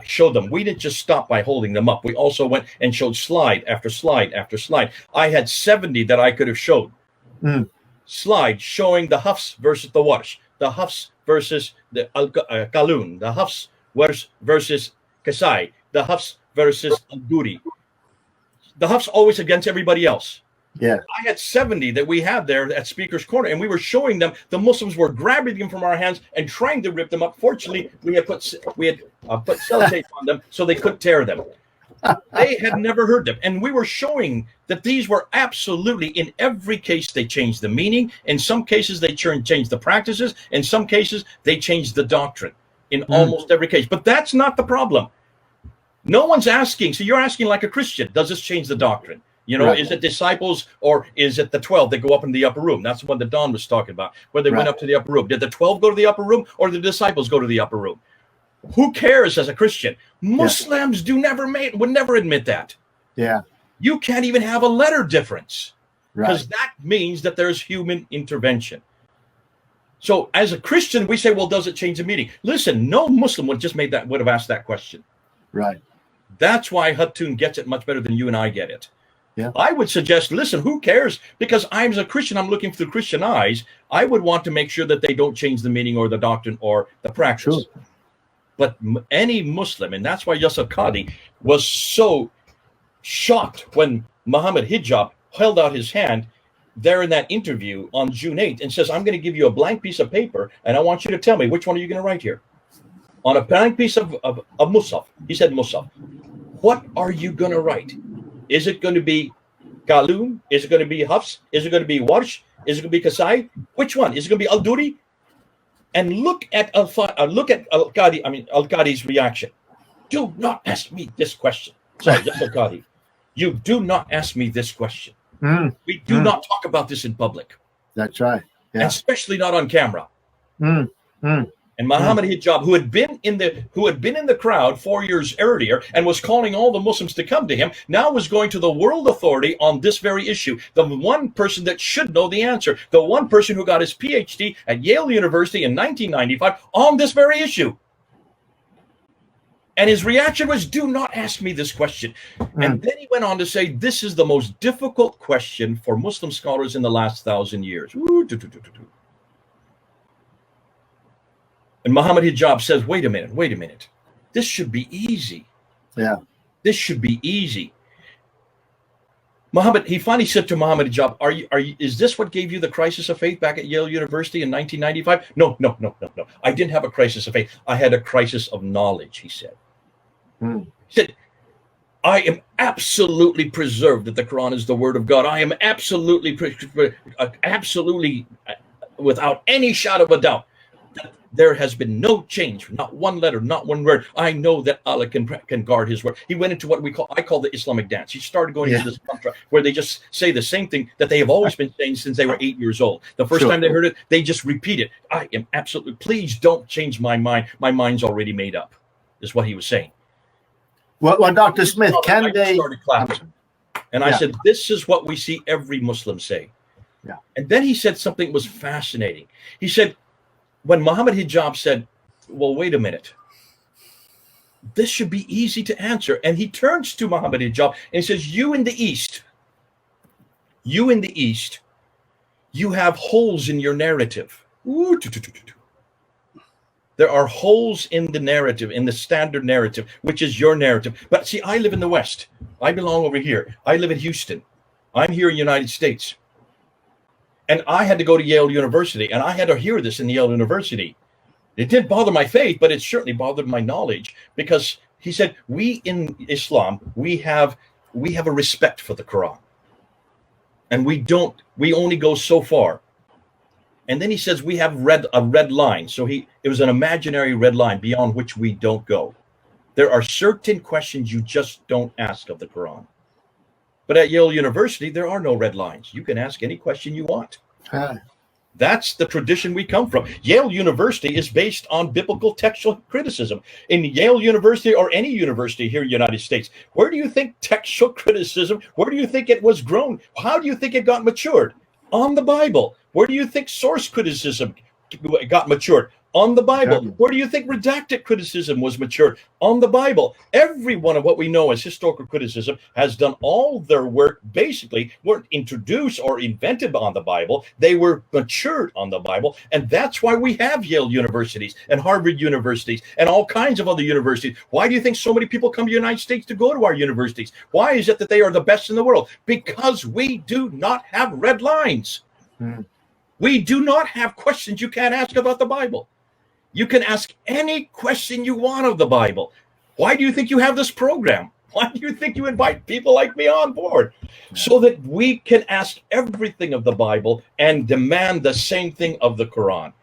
showed them, we didn't just stop by holding them up. We also went and showed slide after slide after slide. I had 70 that I could have showed. Slide showing the Hafs versus the Warsh, the Hafs versus the Qalun, the Hafs versus Kasai, the Hafs versus Al-Duri. The Hafs always against everybody else. Yeah, I had 70 that we had there at Speaker's Corner, and we were showing them. The Muslims were grabbing them from our hands and trying to rip them up. Fortunately, we had put sellotape on them so they couldn't tear them. They had never heard them, and we were showing that these were absolutely, in every case, they changed the meaning. In some cases, they changed the practices. In some cases, they changed the doctrine. In almost every case, but that's not the problem. No one's asking. So you're asking like a Christian, does this change the doctrine? Right. Is it disciples or is it the 12 that go up in the upper room? That's the one that Don was talking about, where they went up to the upper room. Did the 12 go to the upper room or did the disciples go to the upper room? Who cares as a Christian? Muslims would never admit that. Yeah. You can't even have a letter difference because that means that there's human intervention. So as a Christian, we say, well, does it change the meaning? Listen, no Muslim would have asked that question. Right. That's why Hatun gets it much better than you and I get it. Yeah. I would suggest, listen, who cares? Because I'm as a Christian, I'm looking through Christian eyes. I would want to make sure that they don't change the meaning or the doctrine or the practice. Sure. But any Muslim, and that's why Yasir Qadhi was so shocked when Muhammad Hijab held out his hand there in that interview on June 8th and says, I'm going to give you a blank piece of paper and I want you to tell me which one are you going to write here? On a blank piece of Musaf. He said Musaf. What are you going to write? Is it going to be Qalun? Is it going to be Hafs? Is it going to be Warsh? Is it going to be Kasai? Which one? Is it going to be Al-Duri? And look at Al-Qadhi's reaction. Do not ask me this question. Sorry, Yasir Qadhi. You do not ask me this question. We do not talk about this in public. That's right. Yeah. Especially not on camera. And Muhammad Hijab, who had been in the crowd 4 years earlier and was calling all the Muslims to come to him, now was going to the world authority on this very issue. The one person that should know the answer, the one person who got his PhD at Yale University in 1995 on this very issue. And his reaction was, do not ask me this question. And then he went on to say, this is the most difficult question for Muslim scholars in the last 1,000 years. And Muhammad Hijab says, wait a minute. This should be easy. Yeah. This should be easy. He finally said to Muhammad Hijab, is this what gave you the crisis of faith back at Yale University in 1995? No. I didn't have a crisis of faith. I had a crisis of knowledge, he said. He said, I am absolutely preserved that the Quran is the word of God. I am absolutely without any shadow of a doubt, that there has been no change, not one letter, not one word. I know that Allah can guard his word. He went into what I call the Islamic dance. He started going into this mantra where they just say the same thing that they have always been saying since they were 8 years old. The first time they heard it, they just repeat it. I am absolutely, please don't change my mind. My mind's already made up, is what he was saying. Well, Dr. Smith, can they... started clapping. And I said, this is what we see every Muslim say. Yeah. And then he said something that was fascinating. He said, when Muhammad Hijab said, well, wait a minute, this should be easy to answer. And he turns to Muhammad Hijab and he says, you in the East, you have holes in your narrative. Ooh, there are holes in the narrative, in the standard narrative, which is your narrative. But see, I live in the West. I belong over here. I live in Houston. I'm here in the United States. And I had to go to Yale University, and I had to hear this in Yale University. It didn't bother my faith, but it certainly bothered my knowledge, because he said, we in Islam, we have a respect for the Quran. And we only go so far. And then he says we have a red line. So it was an imaginary red line beyond which we don't go. There are certain questions you just don't ask of the Quran. But at Yale University, there are no red lines. You can ask any question you want. That's the tradition we come from. Yale University is based on biblical textual criticism. In Yale University, or any university here in the United States, where do you think textual criticism, where do you think it was grown? How do you think it got matured? On the Bible. Where do you think source criticism got matured? On the Bible. Where do you think redacted criticism was matured? On the Bible. Every one of what we know as historical criticism has done all their work, basically weren't introduced or invented on the Bible. They were matured on the Bible. And that's why we have Yale universities and Harvard universities and all kinds of other universities. Why do you think so many people come to the United States to go to our universities? Why is it that they are the best in the world? Because we do not have red lines. We do not have questions you can't ask about the Bible. You can ask any question you want of the Bible. Why do you think you have this program? Why do you think you invite people like me on board? So that we can ask everything of the Bible and demand the same thing of the Quran.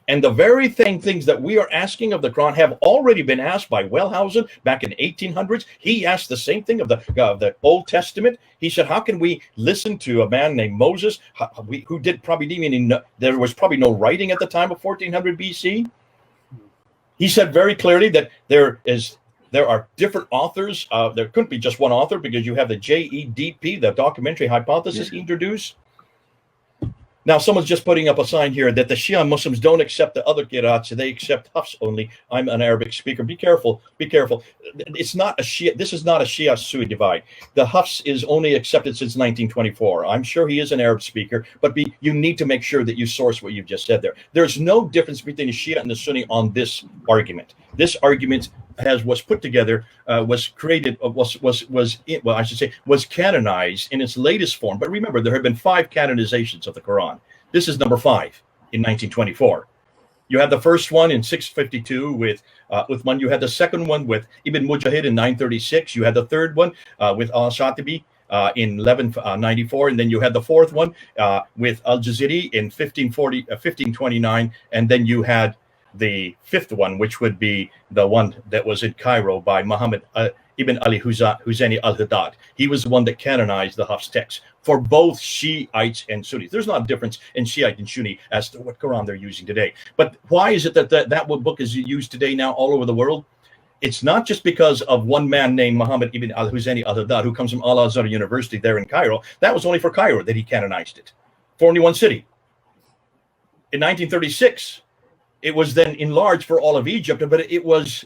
And the very things that we are asking of the Quran have already been asked by Wellhausen back in 1800s. He asked the same thing of the Old Testament. He said, how can we listen to a man named Moses, who there was probably no writing at the time of 1400 BC? He said very clearly that there are different authors. There couldn't be just one author, because you have the JEDP, the documentary hypothesis he introduced. Now, someone's just putting up a sign here that the Shia Muslims don't accept the other qira'ats, they accept Hafs only. I'm an Arabic speaker. Be careful. Be careful. It's not a Shia. This is not a Shia-Sunni divide. The Hafs is only accepted since 1924. I'm sure he is an Arab speaker, but you need to make sure that you source what you've just said there. There's no difference between the Shia and the Sunni on this argument. This argument was put together, was created, was canonized in its latest form. But remember, there have been 5 canonizations of the Quran. This is number 5 in 1924. You had the first one in 652 with Uthman. You had the second one with Ibn Mujahid in 936. You had the third one with Al-Shatibi in 1194, and then you had the fourth one with Al-Jaziri in 1529, and then you had the fifth one, which would be the one that was in Cairo by Muhammad Ibn Ali Husseini al-Haddad. He was the one that canonized the Hafs text for both Shiites and Sunnis. There's not a difference in Shiite and Sunni as to what Quran they're using today. But why is it that book is used today now all over the world? It's not just because of one man named Muhammad Ibn al-Husseini al-Haddad, who comes from Al-Azhar University there in Cairo. That was only for Cairo that he canonized it, for only one city. In 1936, it was then enlarged for all of Egypt, but it was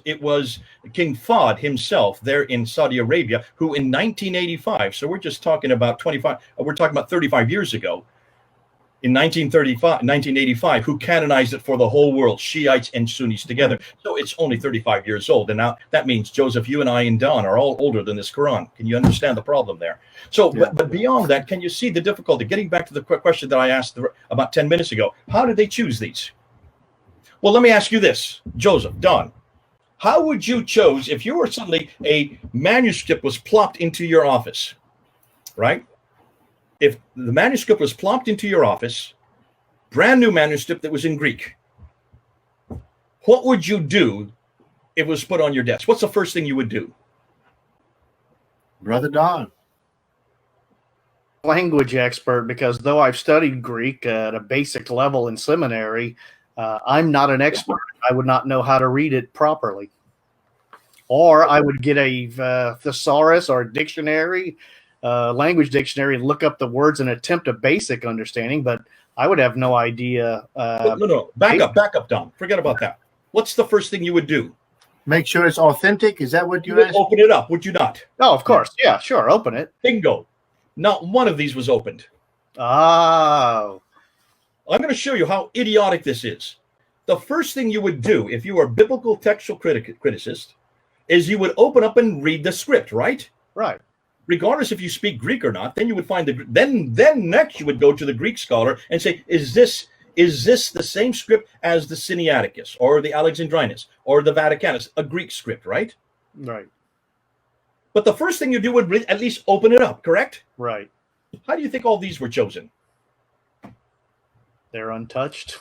King Fahd himself there in Saudi Arabia, who in 1985, so we're just talking about 35 years ago, in 1985, who canonized it for the whole world, Shiites and Sunnis together. So it's only 35 years old. And now that means, Joseph, you and I and Don are all older than this Quran. Can you understand the problem there? So, but beyond that, can you see the difficulty? Getting back to the question that I asked about 10 minutes ago, how did they choose these? Well, let me ask you this, Joseph, Don, how would you choose if you were suddenly a manuscript was plopped into your office, right? If the manuscript was plopped into your office, brand new manuscript that was in Greek, what would you do if it was put on your desk? What's the first thing you would do? Brother Don. Language expert, because though I've studied Greek at a basic level in seminary, I'm not an expert. I would not know how to read it properly. Or I would get a thesaurus or a dictionary, language dictionary and look up the words and attempt a basic understanding, but I would have no idea. No. Back up, Don. Forget about that. What's the first thing you would do? Make sure it's authentic. Is that what You you would asked? open it up, would you not? Oh, of course. Yeah, sure. Open it. Bingo. Not one of these was opened. Oh. I'm going to show you how idiotic this is. The first thing you would do if you were a biblical textual criticist is you would open up and read the script, right? Right. Regardless if you speak Greek or not, then you would find then next you would go to the Greek scholar and say, is this the same script as the Sinaiticus or the Alexandrinus or the Vaticanus, a Greek script, right? Right. But the first thing you do would at least open it up, correct? Right. How do you think all these were chosen? They're untouched.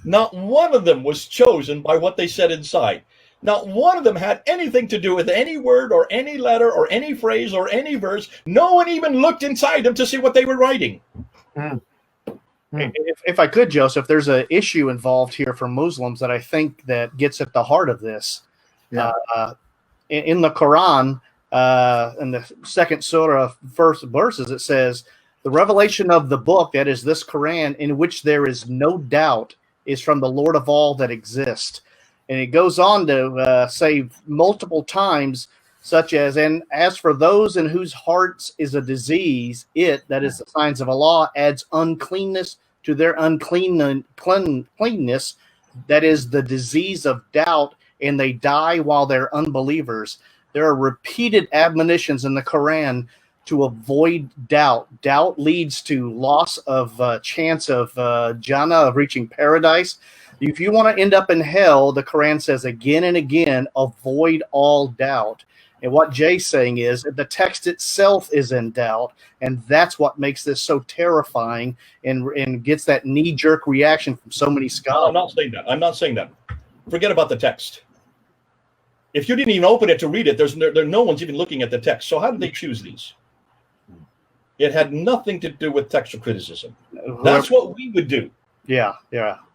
Not one of them was chosen by what they said inside. Not one of them had anything to do with any word or any letter or any phrase or any verse. No one even looked inside them to see what they were writing. If I could, Joseph, there's an issue involved here for Muslims that I think that gets at the heart of this. Yeah. In the Quran, in the second surah, first verses, it says, the revelation of the book, that is this Quran, in which there is no doubt, is from the Lord of all that exist. And it goes on to say multiple times, such as, and as for those in whose hearts is a disease, it, that is the signs of Allah, adds uncleanness to their uncleanness, that is the disease of doubt, and they die while they're unbelievers. There are repeated admonitions in the Quran to avoid doubt. Doubt leads to loss of chance of Jannah, of reaching paradise. If you want to end up in hell, the Quran says again and again, avoid all doubt. And what Jay's saying is the text itself is in doubt, and that's what makes this so terrifying and gets that knee-jerk reaction from so many scholars. I'm not saying that. Forget about the text. If you didn't even open it to read it, there's no one's even looking at the text. So how did they choose these? It had nothing to do with textual criticism. That's what we would do. Yeah.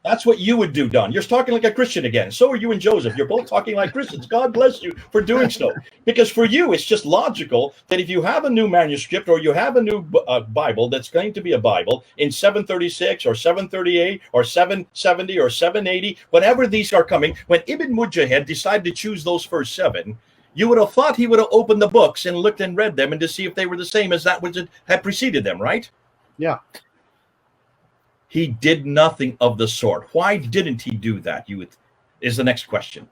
That's what you would do, Don. You're talking like a Christian again. So are you and Joseph. You're both talking like Christians. God bless you for doing so. Because for you, it's just logical that if you have a new manuscript or you have a new Bible that's going to be a Bible in 736 or 738 or 770 or 780, whenever these are coming, when Ibn Mujahid decided to choose those first 7, you would have thought he would have opened the books and looked and read them and to see if they were the same as that which had preceded them, right? Yeah. He did nothing of the sort. Why didn't he do that? Is the next question.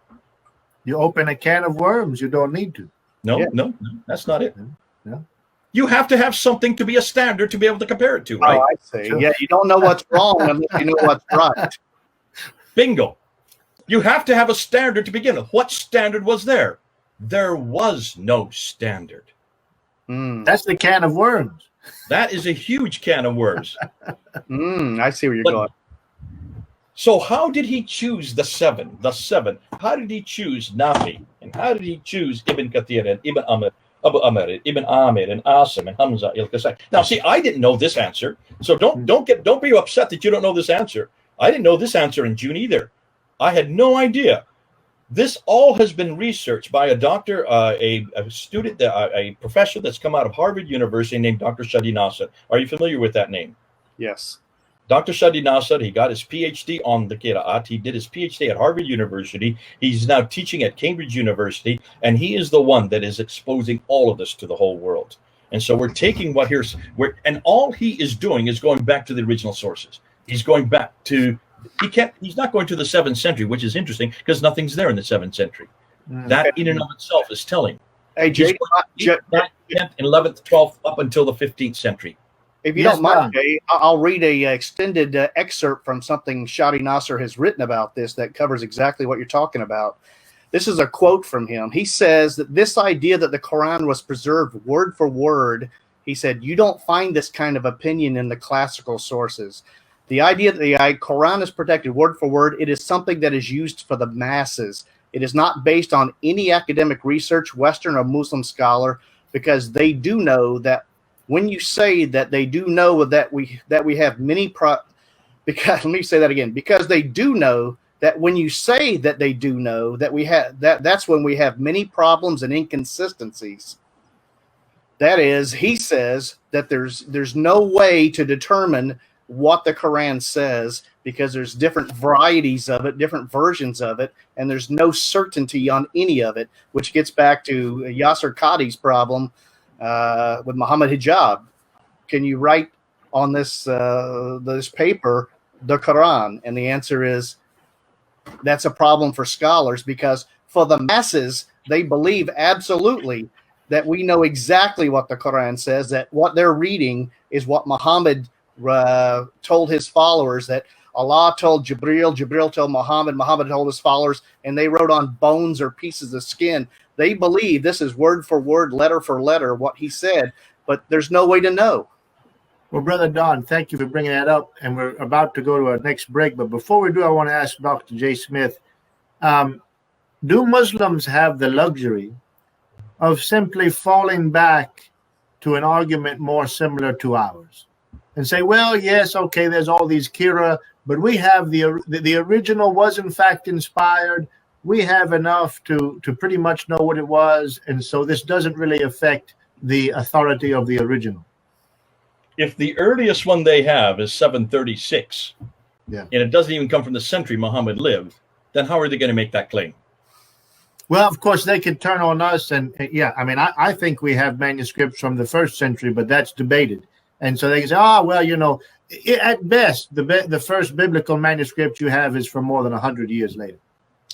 You open a can of worms. You don't need to. No, that's not it. No. You have to have something to be a standard to be able to compare it to, right? Oh, I see. Sure. Yeah, you don't know what's wrong unless you know what's right. Bingo. You have to have a standard to begin with. What standard was there? There was no standard. That's the can of worms. That is a huge can of worms. I see where you're going. So how did he choose the 7? How did he choose Nafi? And how did he choose Ibn Kathir and Ibn Amr, Abu Amr, Ibn Amir, and Asim, and Hamza al-Kasai? Now, see, I didn't know this answer. So don't be upset that you don't know this answer. I didn't know this answer in June either. I had no idea. This all has been researched by a doctor, a student, a professor that's come out of Harvard University named Dr. Shadi Nasser. Are you familiar with that name? Yes. Dr. Shadi Nasser, he got his PhD on the Qira'at. He did his PhD at Harvard University. He's now teaching at Cambridge University, and he is the one that is exposing all of this to the whole world. And so we're taking and all he is doing is going back to the original sources. He's going back to he's not going to the 7th century, which is interesting because nothing's there in the 7th century. That in and of itself is telling. Hey, Jay, 10th, 11th, 12th, up until the 15th century. If you don't mind, Jay, I'll read a extended excerpt from something Shadi Nasser has written about this that covers exactly what you're talking about. This is a quote from him. He says that this idea that the Quran was preserved word for word, he said, you don't find this kind of opinion in the classical sources. The idea that the Quran is protected word for word, it is something that is used for the masses. It is not based on any academic research, Western or Muslim scholar, because they do know that when you say that they do know that we have many because let me say that again, because they do know that when you say that they do know that we have that's when we have many problems and inconsistencies. That is, he says that there's no way to determine what the Quran says because there's different varieties of it, different versions of it, and there's no certainty on any of it, which gets back to Yasir Qadhi's problem with Muhammad Hijab. Can you write on this this paper the Quran? And the answer is that's a problem for scholars, because for the masses, they believe absolutely that we know exactly what the Quran says, that what they're reading is what Muhammad told his followers, that Allah told Jibril, Jibril told Muhammad, Muhammad told his followers, and they wrote on bones or pieces of skin. They believe this is word for word, letter for letter, what he said, but there's no way to know. Well, Brother Don, thank you for bringing that up, and we're about to go to our next break. But before we do, I want to ask Dr. J. Smith, do Muslims have the luxury of simply falling back to an argument more similar to ours and say, well, yes, okay, there's all these Qira, but we have the original was in fact inspired. We have enough to pretty much know what it was, and so this doesn't really affect the authority of the original. If the earliest one they have is 736, and it doesn't even come from the century Muhammad lived, then how are they going to make that claim? Well, of course, they could turn on us, and yeah, I mean, I think we have manuscripts from the 1st century, but that's debated. And so they can say, oh, well, you know, at best, the first biblical manuscript you have is from more than 100 years later.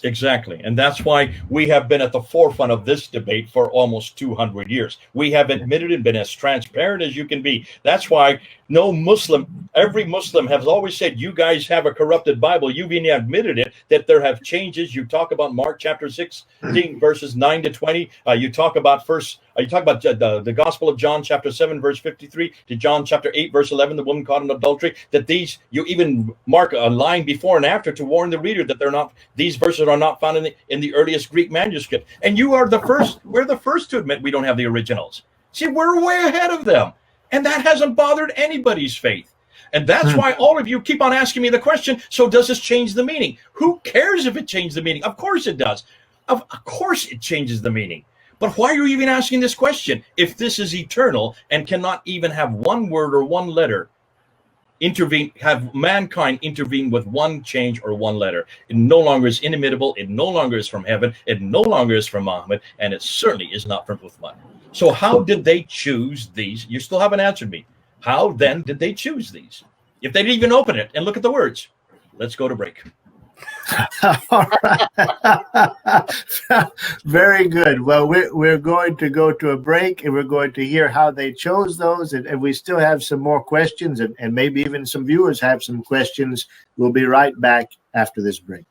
Exactly. And that's why we have been at the forefront of this debate for almost 200 years. We have admitted and been as transparent as you can be. That's why no Muslim, every Muslim has always said, you guys have a corrupted Bible. You've even admitted it, that there have changes. You talk about Mark chapter 16, verses 9 to 20. You talk about the Gospel of John chapter 7, verse 53 to John chapter 8, verse 11, the woman caught in adultery, that these, you even mark a line before and after to warn the reader that these verses are not found in the earliest Greek manuscript. And we're the first to admit we don't have the originals. See, we're way ahead of them. And that hasn't bothered anybody's faith. And that's why all of you keep on asking me the question, so does this change the meaning? Who cares if it changed the meaning? Of course it does. Of course it changes the meaning. But why are you even asking this question if this is eternal and cannot even have one word or one letter have mankind intervene with one change or one letter? It no longer is inimitable. It no longer is from heaven. It no longer is from Muhammad. And it certainly is not from Uthman. So how did they choose these? You still haven't answered me. How then did they choose these? If they didn't even open it and look at the words. Let's go to break. All right. Very good. Well, we're going to go to a break, and we're going to hear how they chose those. And we still have some more questions, and maybe even some viewers have some questions. We'll be right back after this break.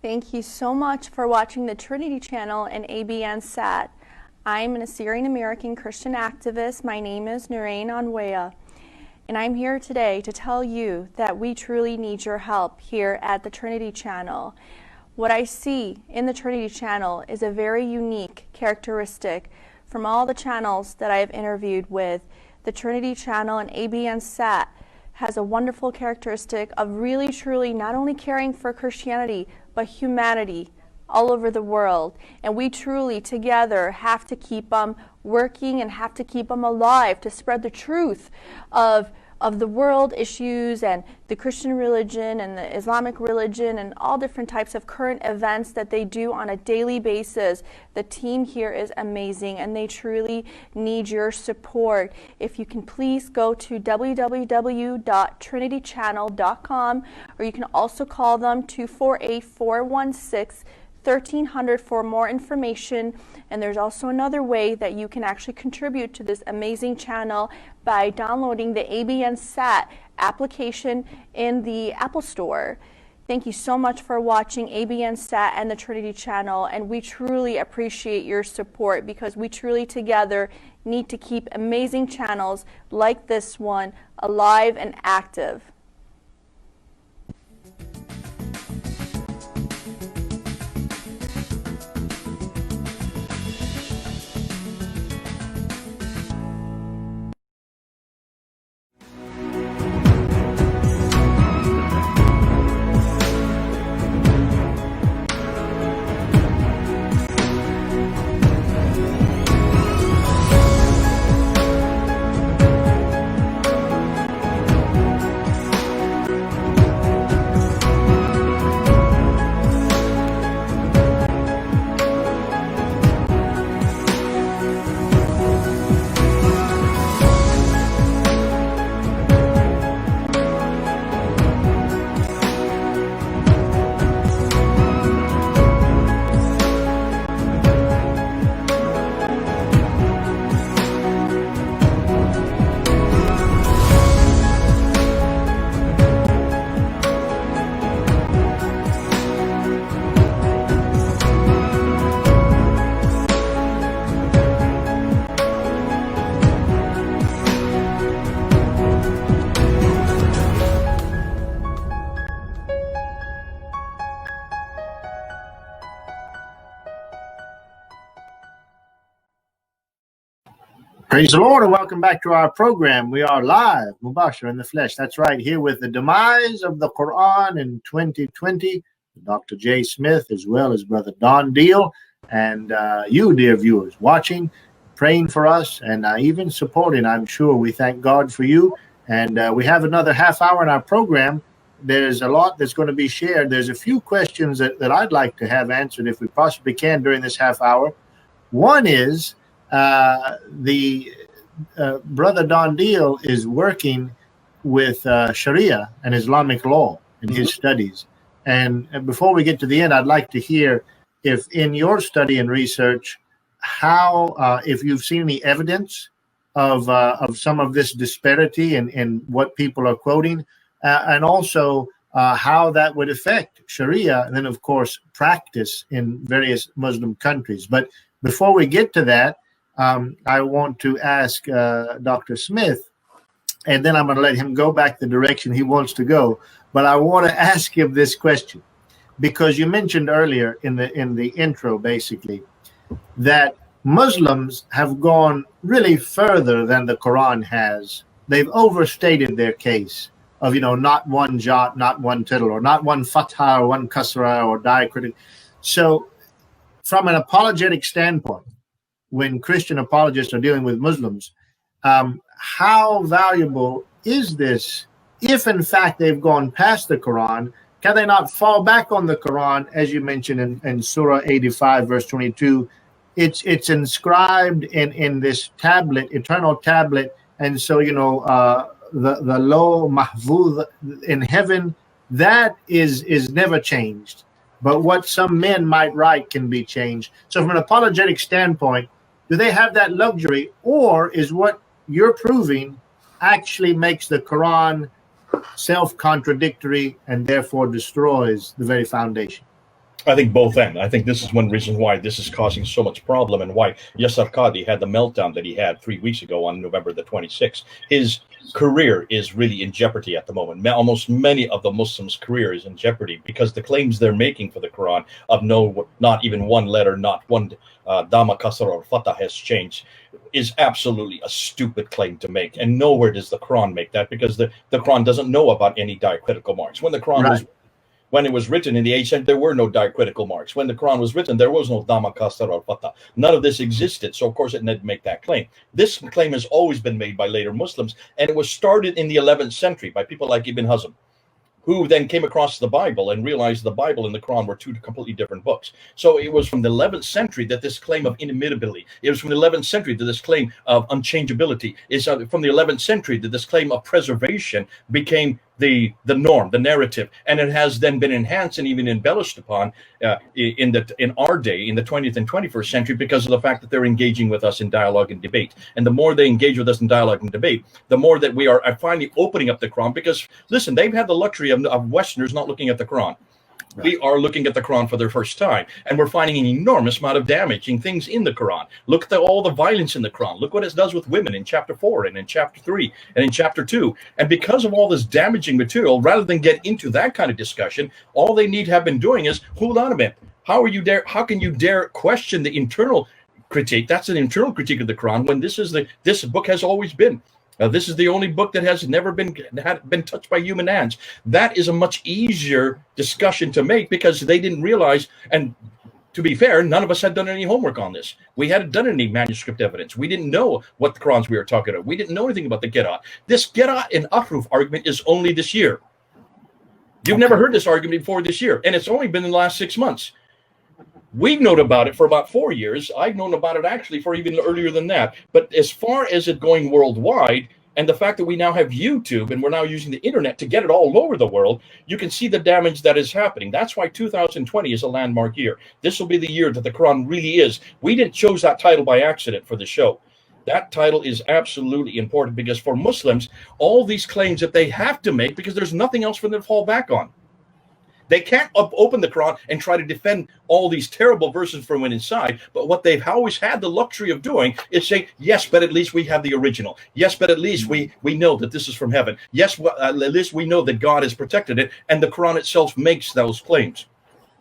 Thank you so much for watching the Trinity channel and ABN SAT. I'm an Assyrian American Christian activist. My name is Nurain Anwea, and I'm here today to tell you that we truly need your help here at the Trinity channel. What I see in the Trinity channel is a very unique characteristic from all the channels that I have interviewed with. The Trinity channel and ABN SAT has a wonderful characteristic of really truly not only caring for Christianity but humanity all over the world. And we truly together have to keep them working and have to keep them alive to spread the truth of the world issues and the Christian religion and the Islamic religion and all different types of current events that they do on a daily basis. The team here is amazing and they truly need your support. If you can please go to www.trinitychannel.com, or you can also call them 248-416 1300 for more information. And there's also another way that you can actually contribute to this amazing channel by downloading the ABN SAT application in the Apple Store. Thank you so much for watching ABN SAT and the Trinity channel, and we truly appreciate your support because we truly together need to keep amazing channels like this one alive and active. Praise the Lord and welcome back to our program. We are live, Mubashir in the flesh. That's right, here with the demise of the Qur'an in 2020, Dr. J. Smith, as well as Brother Don Deal, and you, dear viewers, watching, praying for us, and even supporting, I'm sure. We thank God for you. And we have another half hour in our program. There's a lot that's going to be shared. There's a few questions that I'd like to have answered if we possibly can during this half hour. One is, Brother Don Deal is working with Sharia and Islamic law in his studies. And before we get to the end, I'd like to hear if in your study and research, how, if you've seen any evidence of some of this disparity in what people are quoting, and also how that would affect Sharia, and then, of course, practice in various Muslim countries. But before we get to that, I want to ask Dr. Smith, and then I'm going to let him go back the direction he wants to go. But I want to ask him this question, because you mentioned earlier in the intro, basically, that Muslims have gone really further than the Quran has. They've overstated their case of, not one jot, not one tittle, or not one fatha, or one kasra, or diacritic. So from an apologetic standpoint, when Christian apologists are dealing with Muslims, how valuable is this if, in fact, they've gone past the Quran? Can they not fall back on the Quran, as you mentioned in Surah 85, verse 22? It's inscribed in this tablet, eternal tablet, and so, the low mahfuz in heaven, that is never changed. But what some men might write can be changed. So from an apologetic standpoint, do they have that luxury, or is what you're proving actually makes the Quran self-contradictory and therefore destroys the very foundation? I think both ends. I think this is one reason why this is causing so much problem, and why Yasir Qadhi had the meltdown that he had 3 weeks ago on November the 26th. His career is really in jeopardy at the moment. Almost many of the Muslims' career is in jeopardy because the claims they're making for the Quran of not even one letter, not one dama, kasra, or fatah has changed, is absolutely a stupid claim to make. And nowhere does the Quran make that, because the Quran doesn't know about any diacritical marks. When the Quran when it was written in the 8th century, there were no diacritical marks. When the Quran was written, there was no dama, kasra, or fatah. None of this existed. So, of course, it didn't make that claim. This claim has always been made by later Muslims, and it was started in the 11th century by people like Ibn Hazm, who then came across the Bible and realized the Bible and the Quran were two completely different books. So it was from the 11th century that this claim of inimitability, it was from the 11th century that this claim of unchangeability, is from the 11th century that this claim of preservation became the norm, the narrative, and it has then been enhanced and even embellished upon in our day, in the 20th and 21st century, because of the fact that they're engaging with us in dialogue and debate. And the more they engage with us in dialogue and debate, the more that we are finally opening up the Quran. Because listen, they've had the luxury of Westerners not looking at the Quran. We are looking at the Quran for the first time, and we're finding an enormous amount of damaging things in the Quran. Look at all the violence in the Quran. Look what it does with women in chapter 4 and in chapter 3 and in chapter 2. And because of all this damaging material, rather than get into that kind of discussion, all they need to have been doing is, hold on a minute. How can you dare question the internal critique? That's an internal critique of the Quran when this book has always been. This is the only book that has never been touched by human hands. That is a much easier discussion to make because they didn't realize, and to be fair, none of us had done any homework on this. We hadn't done any manuscript evidence. We didn't know what the Qurans we were talking about. We didn't know anything about the Qira'at. This Qira'at and Ahruf argument is only this year. You've never heard this argument before this year, and it's only been in the last 6 months. We've known about it for about 4 years. I've known about it actually for even earlier than that. But as far as it going worldwide, and the fact that we now have YouTube and we're now using the internet to get it all over the world, you can see the damage that is happening. That's why 2020 is a landmark year. This will be the year that the Quran really is. We didn't choose that title by accident for the show. That title is absolutely important because for Muslims, all these claims that they have to make because there's nothing else for them to fall back on. They can't open the Quran and try to defend all these terrible verses from inside. But what they've always had the luxury of doing is say, yes, but at least we have the original. Yes, but at least we know that this is from heaven. Yes, at least we know that God has protected it. And the Quran itself makes those claims.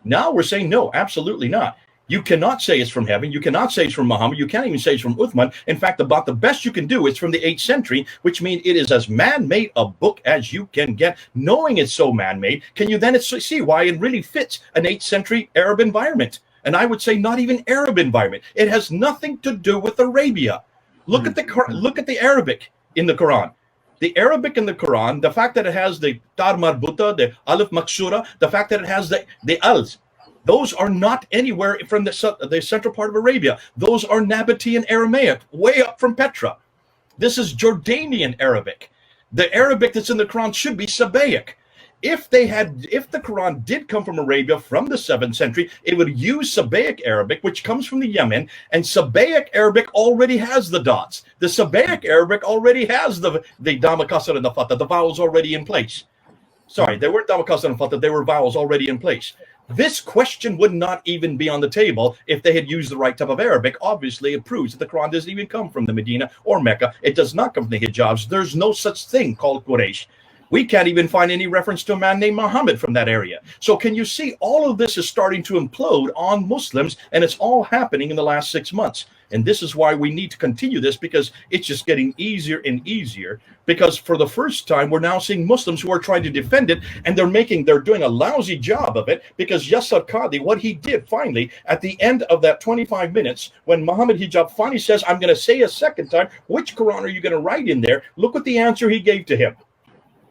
Now we're saying, no, absolutely not. You cannot say it's from heaven. You cannot say it's from Muhammad. You can't even say it's from Uthman. In fact, about the best you can do is from the 8th century, which means it is as man-made a book as you can get. Knowing it's so man-made, can you then see why it really fits an 8th century Arab environment? And I would say not even Arab environment. It has nothing to do with Arabia. Look at the Arabic in the Quran. The Arabic in the Quran, the fact that it has the tar marbuta, the alif maksura, the fact that it has the als. Those are not anywhere from the central part of Arabia. Those are Nabatean Aramaic, way up from Petra. This is Jordanian Arabic. The Arabic that's in the Quran should be Sabaic. If the Quran did come from Arabia from the 7th century, it would use Sabaic Arabic, which comes from the Yemen, and Sabaic Arabic already has the dots. The Sabaic Arabic already has the Dhamma Kasra and the Fatha, the vowels already in place. Sorry, they weren't Dhamma Kasra and Fatha, they were vowels already in place. This question would not even be on the table if they had used the right type of Arabic. Obviously, it proves that the Quran doesn't even come from the Medina or Mecca. It does not come from the Hijaz. There's no such thing called Quraysh. We can't even find any reference to a man named Muhammad from that area. So can you see all of this is starting to implode on Muslims, and it's all happening in the last 6 months. And this is why we need to continue this, because it's just getting easier and easier, because for the first time, we're now seeing Muslims who are trying to defend it, and they're doing a lousy job of it, because Yasir Qadhi, what he did finally, at the end of that 25 minutes, when Muhammad Hijab finally says, I'm going to say a second time, which Quran are you going to write in there? Look what the answer he gave to him.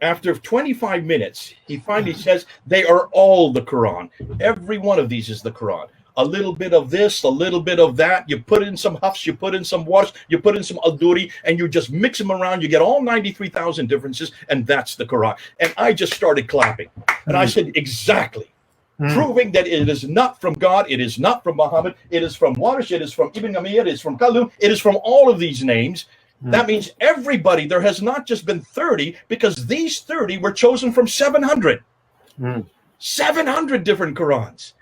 After 25 minutes, he finally says, they are all the Quran. Every one of these is the Quran. A little bit of this, a little bit of that. You put in some hafs, you put in some wars, you put in some al-duri, and you just mix them around. You get all 93,000 differences, and that's the Quran. And I just started clapping. And I said, exactly. Proving that it is not from God, it is not from Muhammad, it is from Warish, it is from Ibn Amir, it is from Kalum, it is from all of these names. That means everybody, there has not just been 30, because these 30 were chosen from 700. 700 different Qurans.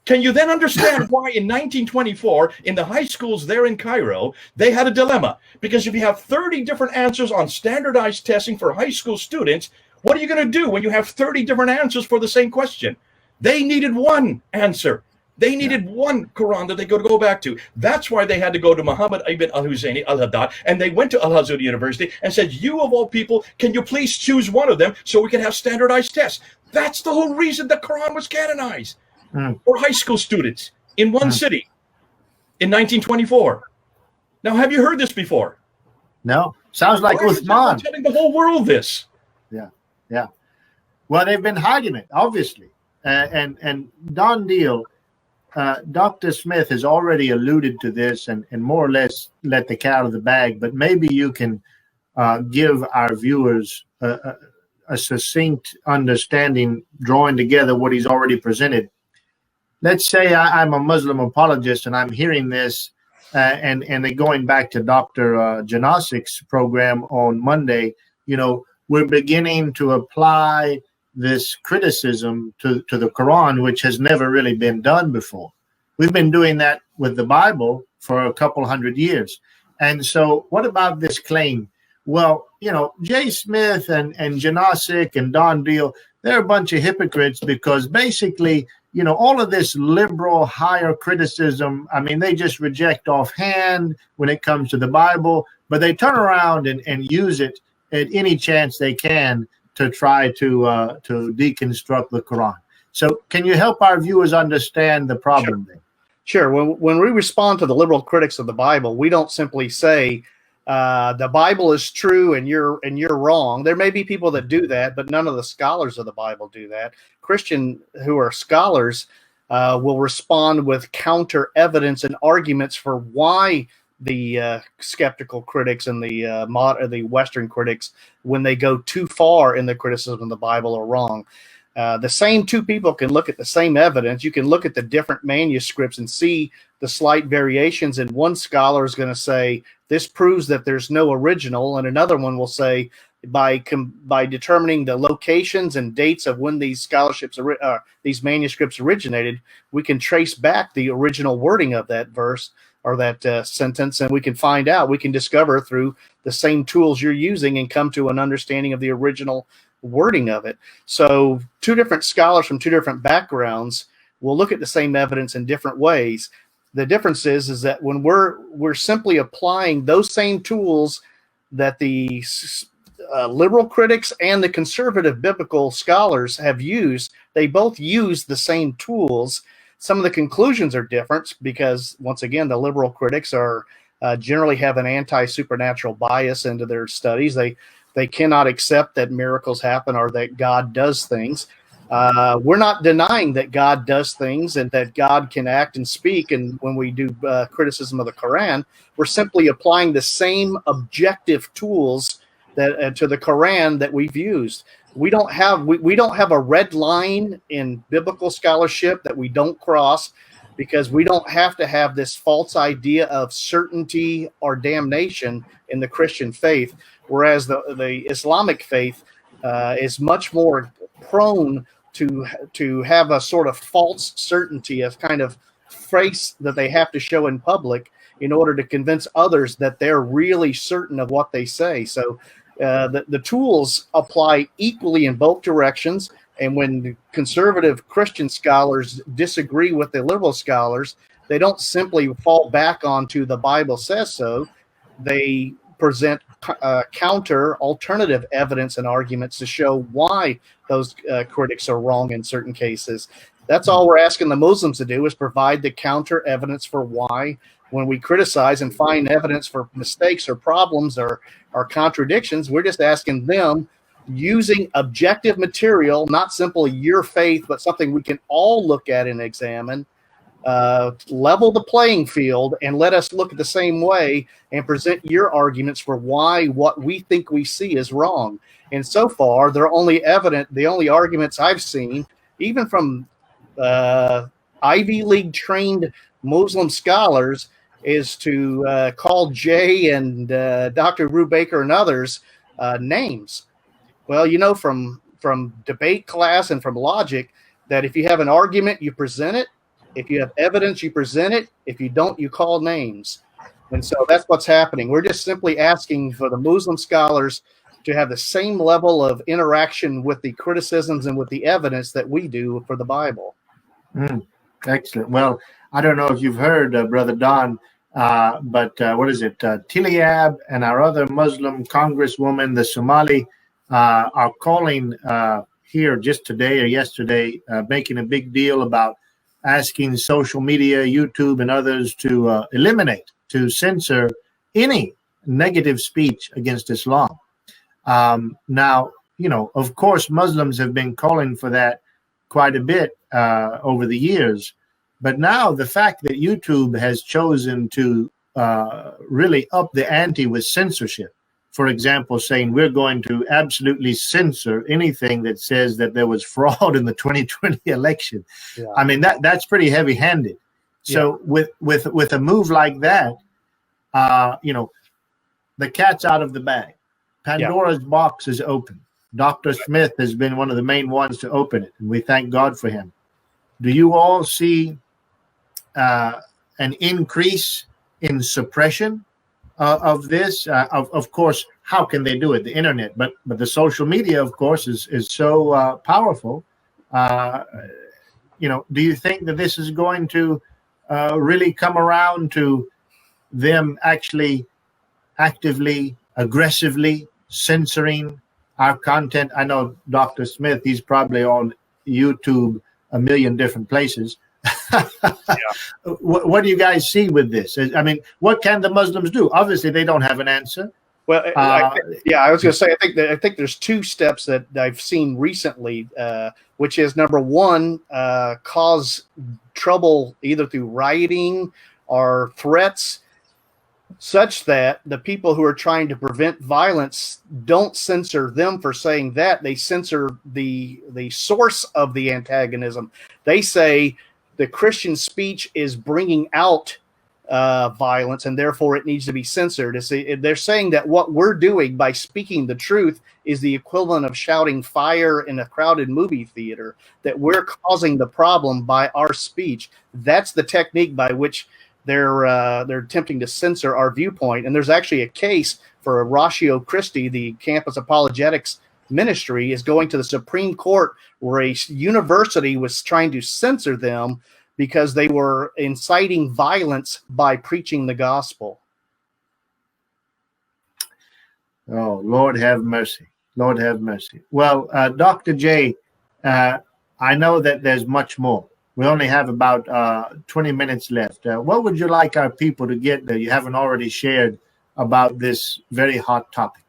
Can you then understand why in 1924, in the high schools there in Cairo, they had a dilemma? Because if you have 30 different answers on standardized testing for high school students, what are you going to do when you have 30 different answers for the same question? They needed one answer. They needed one Quran that they could go back to. That's why they had to go to Muhammad ibn al-Husayni al-Haddad, and they went to Al-Azhar University and said, you of all people, can you please choose one of them so we can have standardized tests? That's the whole reason the Quran was canonized for high school students in one city in 1924. Now, have you heard this before? No. Sounds like Uthman. Telling the whole world this. Yeah. Well, they've been hiding it, obviously. And Don Deal, Dr. Smith has already alluded to this and more or less let the cat out of the bag, but maybe you can give our viewers a succinct understanding, drawing together what he's already presented. Let's say I'm a Muslim apologist and I'm hearing this, and then going back to Dr. Janasik's program on Monday, we're beginning to apply this criticism to the Quran, which has never really been done before. We've been doing that with the Bible for a couple hundred years. And so what about this claim? Well, Jay Smith and Janasik and Don Deal, they're a bunch of hypocrites, because basically, all of this liberal higher criticism, I mean, they just reject offhand when it comes to the Bible, but they turn around and use it at any chance they can to try to deconstruct the Quran. So can you help our viewers understand the problem there? Sure. When we respond to the liberal critics of the Bible, we don't simply say the Bible is true and you're wrong. There may be people that do that, but none of the scholars of the Bible do that. Christian who are scholars will respond with counter evidence and arguments for why the skeptical critics and the Western critics, when they go too far in the criticism of the Bible, are wrong. The same two people can look at the same evidence. You can look at the different manuscripts and see the slight variations. And one scholar is going to say, this proves that there's no original. And another one will say, by determining the locations and dates of when these these manuscripts originated, we can trace back the original wording of that verse or that sentence, and we can find out, we can discover through the same tools you're using and come to an understanding of the original wording of it. So two different scholars from two different backgrounds will look at the same evidence in different ways. The difference is that when we're simply applying those same tools that the liberal critics and the conservative biblical scholars have used, they both use the same tools. Some of the conclusions are different because, once again, the liberal critics are generally have an anti-supernatural bias into their studies. They cannot accept that miracles happen or that God does things. We're not denying that God does things and that God can act and speak. And when we do criticism of the Quran, we're simply applying the same objective tools that to the Quran that we've used. We don't have a red line in biblical scholarship that we don't cross, because we don't have to have this false idea of certainty or damnation in the Christian faith, whereas the Islamic faith is much more prone to have a sort of false certainty, a kind of face that they have to show in public in order to convince others that they're really certain of what they say. So the tools apply equally in both directions. And when the conservative Christian scholars disagree with the liberal scholars, they don't simply fall back onto the Bible says so. They present counter alternative evidence and arguments to show why those critics are wrong in certain cases. That's all we're asking the Muslims to do, is provide the counter evidence for why, when we criticize and find evidence for mistakes or problems or contradictions, we're just asking them, using objective material, not simply your faith, but something we can all look at and examine, level the playing field and let us look at the same way and present your arguments for why what we think we see is wrong. And so far, the only arguments I've seen, even from Ivy League trained Muslim scholars, is to call Jay and Dr. Brubaker and others names. Well, from debate class and from logic, that if you have an argument, you present it. If you have evidence, you present it. If you don't, you call names. And so that's what's happening. We're just simply asking for the Muslim scholars to have the same level of interaction with the criticisms and with the evidence that we do for the Bible. Excellent. Well, I don't know if you've heard, Brother Don, but what is it? Tiliab and our other Muslim congresswoman, the Somali, are calling here just today or yesterday, making a big deal about asking social media, YouTube and others to eliminate, to censor any negative speech against Islam. Now, of course, Muslims have been calling for that quite a bit over the years. But now the fact that YouTube has chosen to really up the ante with censorship for example, saying we're going to absolutely censor anything that says that there was fraud in the 2020 election. Yeah. I mean, that's pretty heavy-handed. So with a move like that, the cat's out of the bag. Pandora's box is open. Dr. Smith has been one of the main ones to open it, and we thank God for him. Do you all see an increase in suppression of this? Of course, how can they do it? The internet, but the social media, of course, is so powerful. Do you think that this is going to really come around to them actually actively, aggressively censoring our content? I know Dr. Smith, he's probably on YouTube a million different places. What do you guys see with this? I mean, what can the Muslims do? Obviously, they don't have an answer. Well, I was going to say, I think there's two steps that I've seen recently, which is number one, cause trouble either through rioting or threats, such that the people who are trying to prevent violence don't censor them for saying that. They censor the source of the antagonism. They say the Christian speech is bringing out violence, and therefore it needs to be censored. They're saying that what we're doing by speaking the truth is the equivalent of shouting fire in a crowded movie theater, that we're causing the problem by our speech. That's the technique by which they're attempting to censor our viewpoint. And there's actually a case for Ratio Christi, the campus apologetics ministry, is going to the Supreme Court, where a university was trying to censor them because they were inciting violence by preaching the gospel. Oh, Lord have mercy. Lord have mercy. Well, Dr. J, I know that there's much more. We only have about 20 minutes left. What would you like our people to get that you haven't already shared about this very hot topic?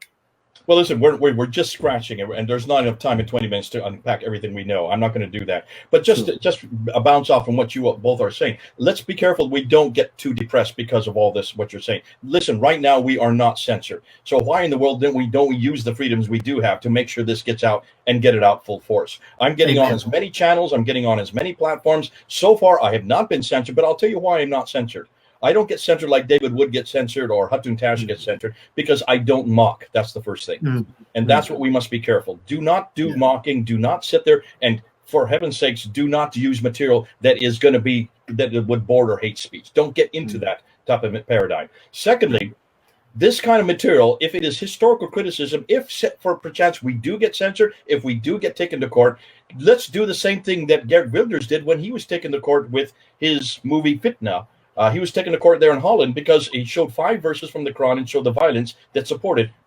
Well, listen, we're just scratching it, and there's not enough time in 20 minutes to unpack everything we know. I'm not going to do that. But just bounce off on what you both are saying. Let's be careful we don't get too depressed because of all this, what you're saying. Listen, right now we are not censored. So why in the world don't we use the freedoms we do have to make sure this gets out and get it out full force? I'm getting on as many channels. I'm getting on as many platforms. So far, I have not been censored, but I'll tell you why I'm not censored. I don't get censored like David Wood gets censored or Hatun Tash gets censored, because I don't mock. That's the first thing. And that's what we must be careful. Do not do mocking. Do not sit there. And for heaven's sakes, do not use material that is going to be, that would border hate speech. Don't get into that type of paradigm. Secondly, this kind of material, if it is historical criticism, if for perchance we do get censored, if we do get taken to court, let's do the same thing that Geert Wilders did when he was taken to court with his movie Fitna. He was taken to court there in Holland because he showed 5 verses from the Qur'an and showed the violence that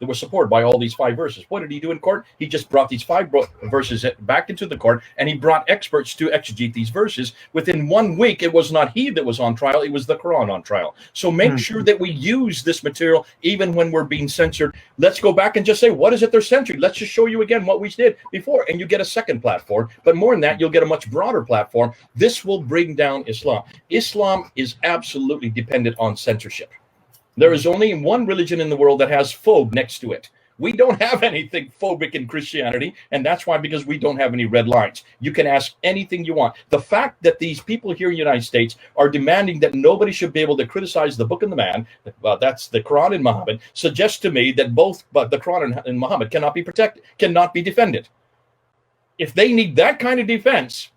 was supported by all these 5 verses. What did he do in court? He just brought these 5 verses back into the court, and he brought experts to exegete these verses. Within 1 week, it was not he that was on trial, it was the Qur'an on trial. So make sure that we use this material even when we're being censored. Let's go back and just say, what is it they're censoring? Let's just show you again what we did before, and you get a second platform. But more than that, you'll get a much broader platform. This will bring down Islam. Islam is absolutely dependent on censorship. There is only one religion in the world that has phobe next to it. We don't have anything phobic in Christianity, and that's why, because we don't have any red lines. You can ask anything you want. The fact that these people here in the United States are demanding that nobody should be able to criticize the book and the man, that's the Quran and Muhammad, suggests to me that both the Quran and Muhammad cannot be protected, cannot be defended. If they need that kind of defense,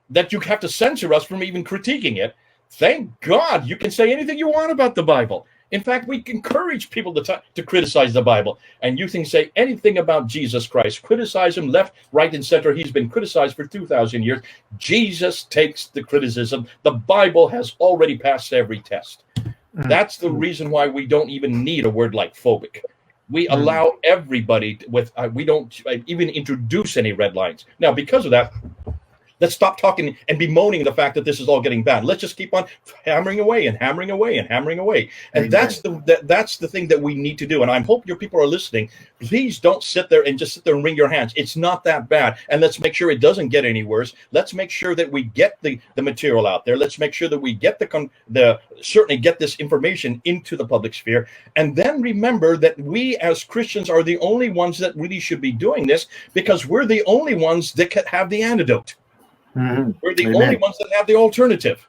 that you have to censor us from even critiquing it, thank God you can say anything you want about the Bible. In fact, we encourage people to criticize the Bible. And you can say anything about Jesus Christ. Criticize him left, right, and center. He's been criticized for 2,000 years. Jesus takes the criticism. The Bible has already passed every test. That's the reason why we don't even need a word like phobic. We allow everybody we don't even introduce any red lines. Now, because of that, Let's stop talking and bemoaning the fact that this is all getting bad. Let's just keep on hammering away and hammering away and hammering away. And that's the thing that we need to do. And I hope your people are listening. Please don't sit there and wring your hands. It's not that bad. And let's make sure it doesn't get any worse. Let's make sure that we get the material out there. Let's make sure that we get certainly get this information into the public sphere. And then remember that we as Christians are the only ones that really should be doing this, because we're the only ones that can have the antidote. Mm-hmm. We're the only ones that have the alternative.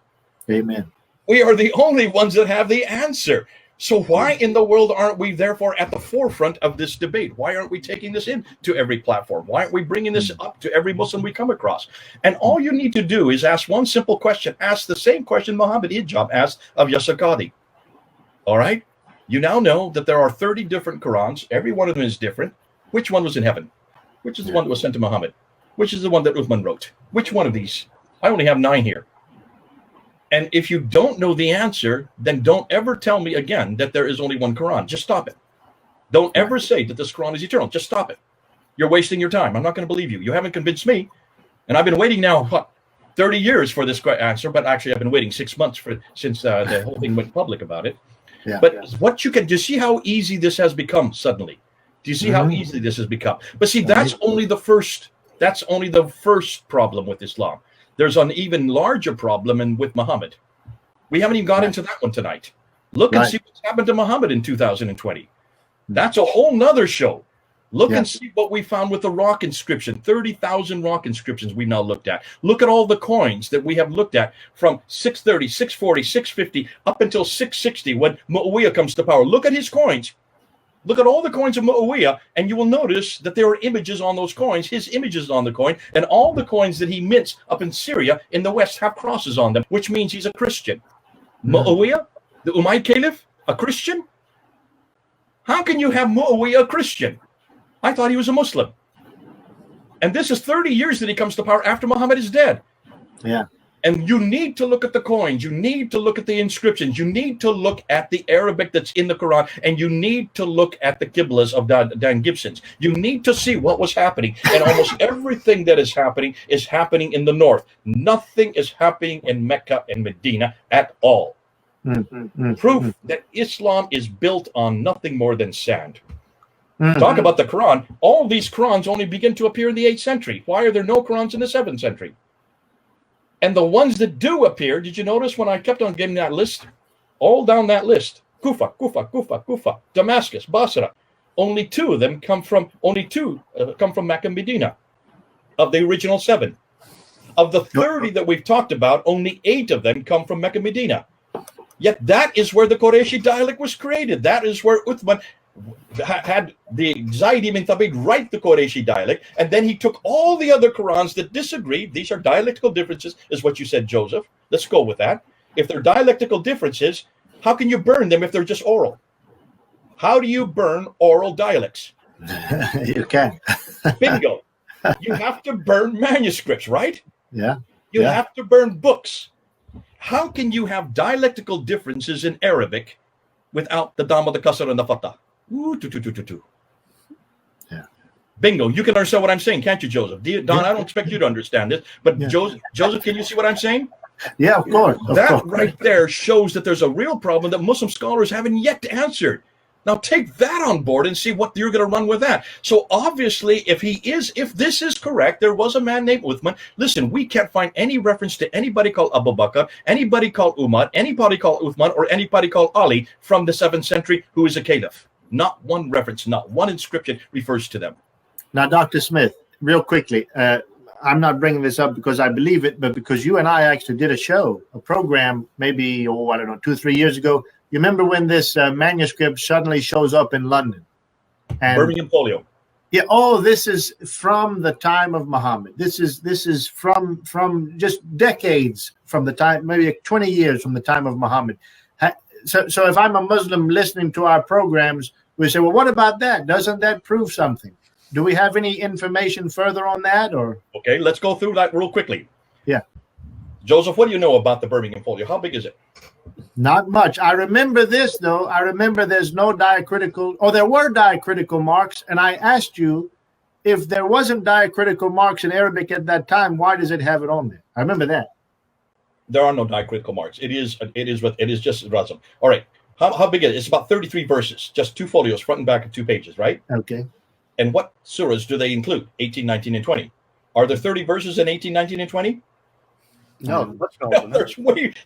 Amen. We are the only ones that have the answer. So why in the world aren't we therefore at the forefront of this debate? Why aren't we taking this into every platform? Why aren't we bringing this up to every Muslim we come across? And all you need to do is ask one simple question. Ask the same question Muhammad Ijab asked of Yasir Qadhi. All right? You now know that there are 30 different Qur'ans. Every one of them is different. Which one was in heaven? Which is the one that was sent to Muhammad? Which is the one that Uthman wrote? Which one of these? I only have 9 here. And if you don't know the answer, then don't ever tell me again that there is only one Quran. Just stop it. Don't ever say that this Quran is eternal. Just stop it. You're wasting your time. I'm not going to believe you. You haven't convinced me. And I've been waiting now, 30 years for this answer, but actually I've been waiting 6 months since the whole thing went public about it. Yeah. But what you can just see how easy this has become suddenly. Do you see how easy this has become? But see, that's only the first. That's only the first problem with Islam. There's an even larger problem with Muhammad. We haven't even got into that one tonight. Look and see what's happened to Muhammad in 2020. That's a whole nother show. Look and see what we found with the rock inscription. 30,000 rock inscriptions we've now looked at. Look at all the coins that we have looked at from 630, 640, 650 up until 660 when Muawiyah comes to power. Look at his coins. Look at all the coins of Muawiyah, and you will notice that there are images on those coins, his images on the coin, and all the coins that he mints up in Syria in the West have crosses on them, which means he's a Christian. Muawiyah, the Umayyad Caliph, a Christian? How can you have Muawiyah a Christian? I thought he was a Muslim. And this is 30 years that he comes to power after Muhammad is dead. Yeah. And you need to look at the coins. You need to look at the inscriptions. You need to look at the Arabic that's in the Quran. And you need to look at the Qiblas of Dan Gibson's. You need to see what was happening. And almost everything that is happening in the north. Nothing is happening in Mecca and Medina at all. Proof that Islam is built on nothing more than sand. Talk about the Quran. All these Qurans only begin to appear in the 8th century. Why are there no Qurans in the 7th century? And the ones that do appear, did you notice when I kept on getting that list? All down that list. Kufa, Damascus, Basra. Only 2 of them come from Mecca and Medina. Of the original 7. Of the 30 that we've talked about, only 8 of them come from Mecca and Medina. Yet that is where the Qurayshi dialect was created. That is where Uthman had the Zayd ibn Thabit write the Qurayshi dialect, and then he took all the other Qurans that disagreed. These are dialectical differences, is what you said, Joseph. Let's go with that. If they're dialectical differences, how can you burn them if they're just oral? How do you burn oral dialects? You can. Bingo. You have to burn manuscripts, right? Yeah. You have to burn books. How can you have dialectical differences in Arabic without the Dhamma, the Kasr, and the Fatah? Yeah. Bingo. You can understand what I'm saying, can't you, Joseph? Don, I don't expect you to understand this, but Joseph, can you see what I'm saying? Yeah, of course. That right there shows that there's a real problem that Muslim scholars haven't yet answered. Now take that on board and see what you're going to run with that. So obviously, if this is correct, there was a man named Uthman. Listen, we can't find any reference to anybody called Abu Bakr, anybody called Umar, anybody called Uthman, or anybody called Ali from the 7th century who is a caliph. Not one reference, not one inscription refers to them. Now, Dr. Smith, real quickly, I'm not bringing this up because I believe it, but because you and I actually did a program, maybe, 2-3 years ago. You remember when this manuscript suddenly shows up in London? And Birmingham Folio. Yeah. Oh, this is from the time of Muhammad. This is from just decades from the time, maybe 20 years from the time of Muhammad. So if I'm a Muslim listening to our programs, we say, well, what about that? Doesn't that prove something? Do we have any information further on that? Or okay, let's go through that real quickly. Yeah. Joseph, what do you know about the Birmingham Folio? How big is it? Not much. I remember this, though. I remember there's no diacritical, there were diacritical marks, and I asked you if there wasn't diacritical marks in Arabic at that time, why does it have it on there? I remember that. There are no diacritical marks. It is just Razam. All right. How big is it? It's about 33 verses, just 2 folios, front and back of 2 pages, right? Okay. And what surahs do they include? 18, 19, and 20. Are there 30 verses in 18, 19, and 20? No, let's go.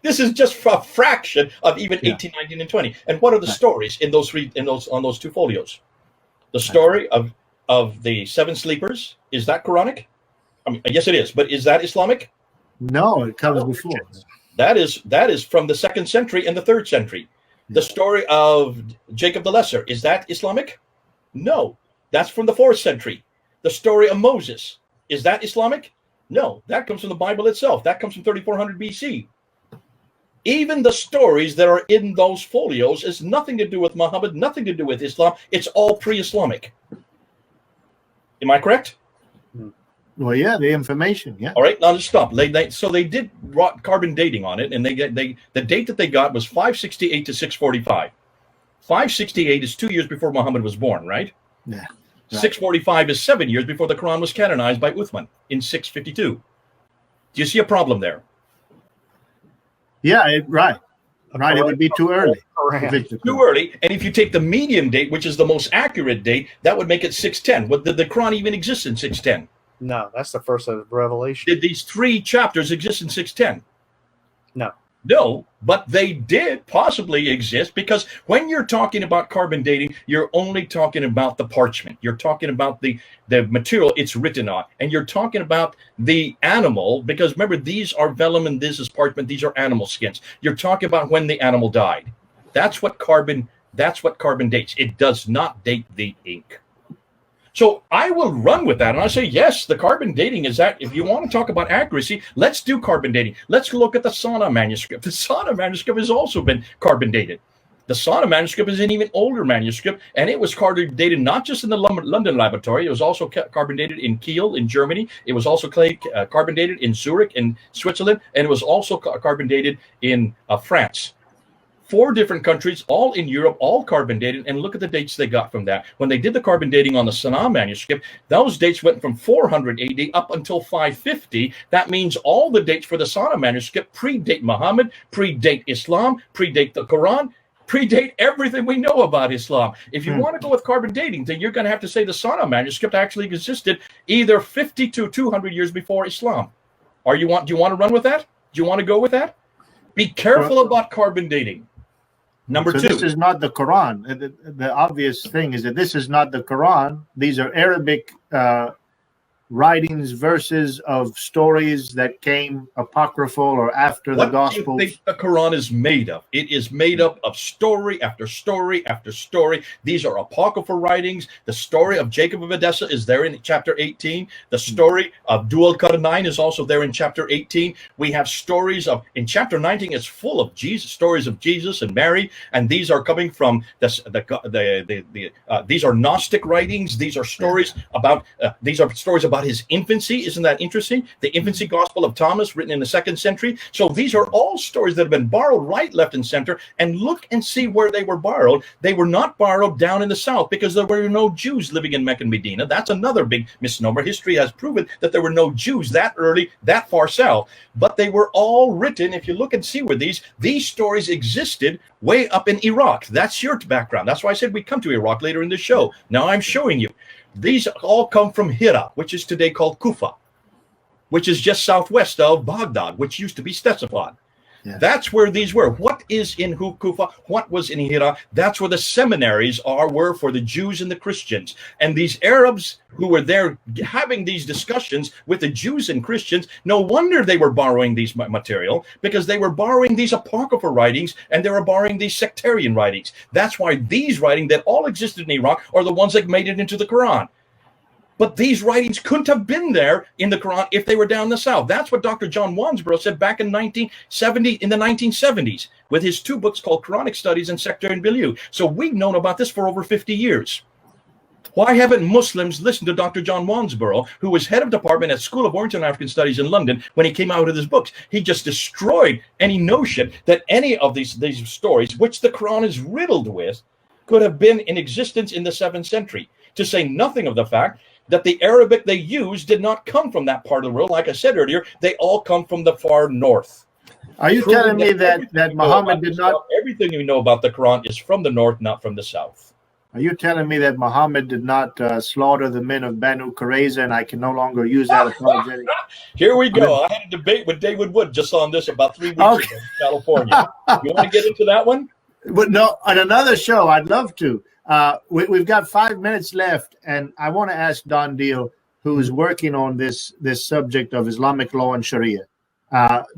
This is just a fraction of even 18, 19, and 20. And what are the stories in those on those 2 folios? The story of the 7 sleepers, is that Quranic? I mean, yes, it is. But is that Islamic? No, it comes before. That is from the 2nd century and the 3rd century. The story of Jacob the Lesser, is that Islamic? No, that's from the 4th century. The story of Moses, is that Islamic? No, that comes from the Bible itself. That comes from 3400 BC. Even the stories that are in those folios is nothing to do with Muhammad, nothing to do with Islam. It's all pre-Islamic. Am I correct? Well, yeah, the information, yeah. All right, now just stop. So they did carbon dating on it, and the date that they got was 568 to 645. 568 is 2 years before Muhammad was born, right? Yeah. Right. 645 is 7 years before the Quran was canonized by Uthman in 652. Do you see a problem there? Yeah, right. Right, it would be too early. Too early. And if you take the median date, which is the most accurate date, that would make it 610. But did the Quran even exist in 610? No, that's the first of Revelation. Did these 3 chapters exist in 610? No. No, but they did possibly exist, because when you're talking about carbon dating, you're only talking about the parchment. You're talking about the material it's written on, and you're talking about the animal, because remember, these are vellum and this is parchment. These are animal skins. You're talking about when the animal died. That's what carbon dates. It does not date the ink. So I will run with that, and I say, yes, the carbon dating is that. If you want to talk about accuracy, let's do carbon dating. Let's look at the Sana manuscript. The Sana manuscript has also been carbon dated. The Sana manuscript is an even older manuscript, and it was carbon dated not just in the London laboratory. It was also carbon dated in Kiel in Germany. It was also carbon dated in Zurich in Switzerland, and it was also carbon dated in France. 4 different countries, all in Europe, all carbon dated, and look at the dates they got from that. When they did the carbon dating on the Sana manuscript, those dates went from 400 AD up until 550. That means all the dates for the Sana manuscript predate Muhammad, predate Islam, predate the Quran, predate everything we know about Islam. If you want to go with carbon dating, then you're going to have to say the Sana manuscript actually existed either 50 to 200 years before Islam. Do you want to run with that? Do you want to go with that? Be careful about carbon dating. Number 2. This is not the Quran. The obvious thing is that this is not the Quran. These are Arabic writings, verses of stories that came apocryphal or after the Gospels. What do you think the Quran is made of? It is made up of story after story after story. These are apocryphal writings. The story of Jacob of Edessa is there in chapter 18. The story of Dual Qarnayn is also there in chapter 18. We have stories in chapter 19. It's full of stories of Jesus and Mary, and these are coming from these are Gnostic writings. These are stories about his infancy. Isn't that interesting? The infancy gospel of Thomas, written in the 2nd century. So these are all stories that have been borrowed right, left, and center. And look and see where they were borrowed. They were not borrowed down in the south, because there were no Jews living in Mecca and Medina. That's another big misnomer. History has proven that there were no Jews that early, that far south. But they were all written. If you look and see where these stories existed, way up in Iraq. That's your background. That's why I said we'd come to Iraq later in the show. Now I'm showing you. These all come from Hira, which is today called Kufa, which is just southwest of Baghdad, which used to be Ctesiphon. Yeah. That's where these were. What is in Kufa? What was in Hira? That's where the seminaries were for the Jews and the Christians. And these Arabs who were there having these discussions with the Jews and Christians, no wonder they were borrowing these material, because they were borrowing these apocryphal writings, and they were borrowing these sectarian writings. That's why these writings that all existed in Iraq are the ones that made it into the Quran. But these writings couldn't have been there in the Quran if they were down in the south. That's what Dr. John Wansborough said back in the 1970s, with his 2 books called Quranic Studies and Sectarian Milieu. So we've known about this for over 50 years. Why haven't Muslims listened to Dr. John Wansborough, who was head of department at School of Oriental and African Studies in London when he came out with his books? He just destroyed any notion that any of these stories, which the Quran is riddled with, could have been in existence in the 7th century, to say nothing of the fact that the Arabic they use did not come from that part of the world. Like I said earlier, they all come from the far north. Are you telling me that Muhammad did not? Everything you know about the Quran is from the north, not from the south. Are you telling me that Muhammad did not slaughter the men of Banu Qurayza, and I can no longer use that apologetic? Here we go. I had a debate with David Wood just on this about 3 weeks ago in California. You want to get into that one? But no, on another show, I'd love to. We've got 5 minutes left, and I want to ask Don Deal, who is working on this subject of Islamic law and Sharia.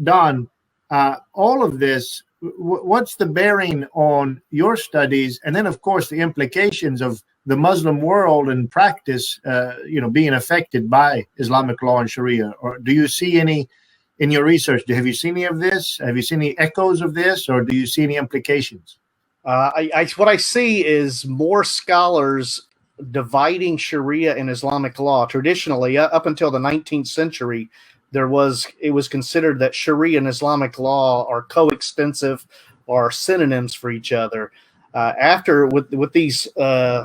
Don, all of this, what's the bearing on your studies, and then, of course, the implications of the Muslim world and practice, being affected by Islamic law and Sharia? Or do you see any in your research? Have you seen any of this? Have you seen any echoes of this, or do you see any implications? What I see is more scholars dividing Sharia and Islamic law. Traditionally, up until the 19th century, it was considered that Sharia and Islamic law are coextensive or synonyms for each other. With these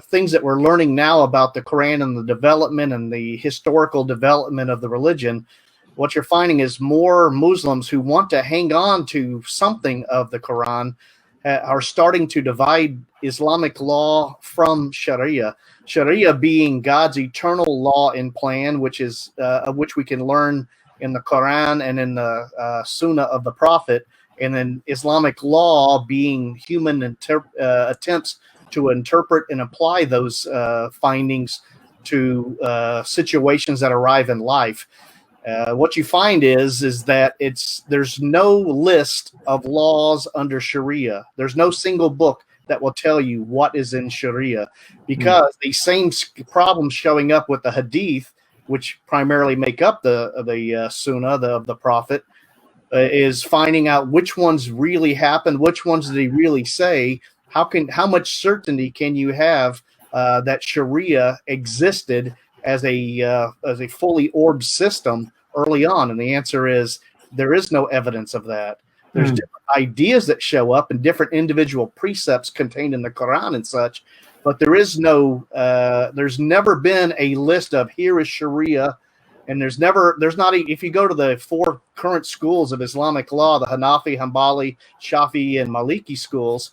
things that we're learning now about the Quran and the development and the historical development of the religion, what you're finding is more Muslims who want to hang on to something of the Quran are starting to divide Islamic law from Sharia. Sharia being God's eternal law and plan, which is of which we can learn in the Quran and in the Sunnah of the Prophet, and then Islamic law being human attempts to interpret and apply those findings to situations that arrive in life. What you find is that there's no list of laws under Sharia. There's no single book that will tell you what is in Sharia, because the same problems showing up with the Hadith, which primarily make up the Sunnah of the Prophet, is finding out which ones really happened, which ones did he really say. How much certainty can you have that Sharia existed as a fully orbed system early on? And the answer is there is no evidence of that. There's different ideas that show up and different individual precepts contained in the Quran and such, but there's never been a list of here is Sharia, and if you go to the 4 current schools of Islamic law, the Hanafi, Hanbali, Shafi'i, and Maliki schools,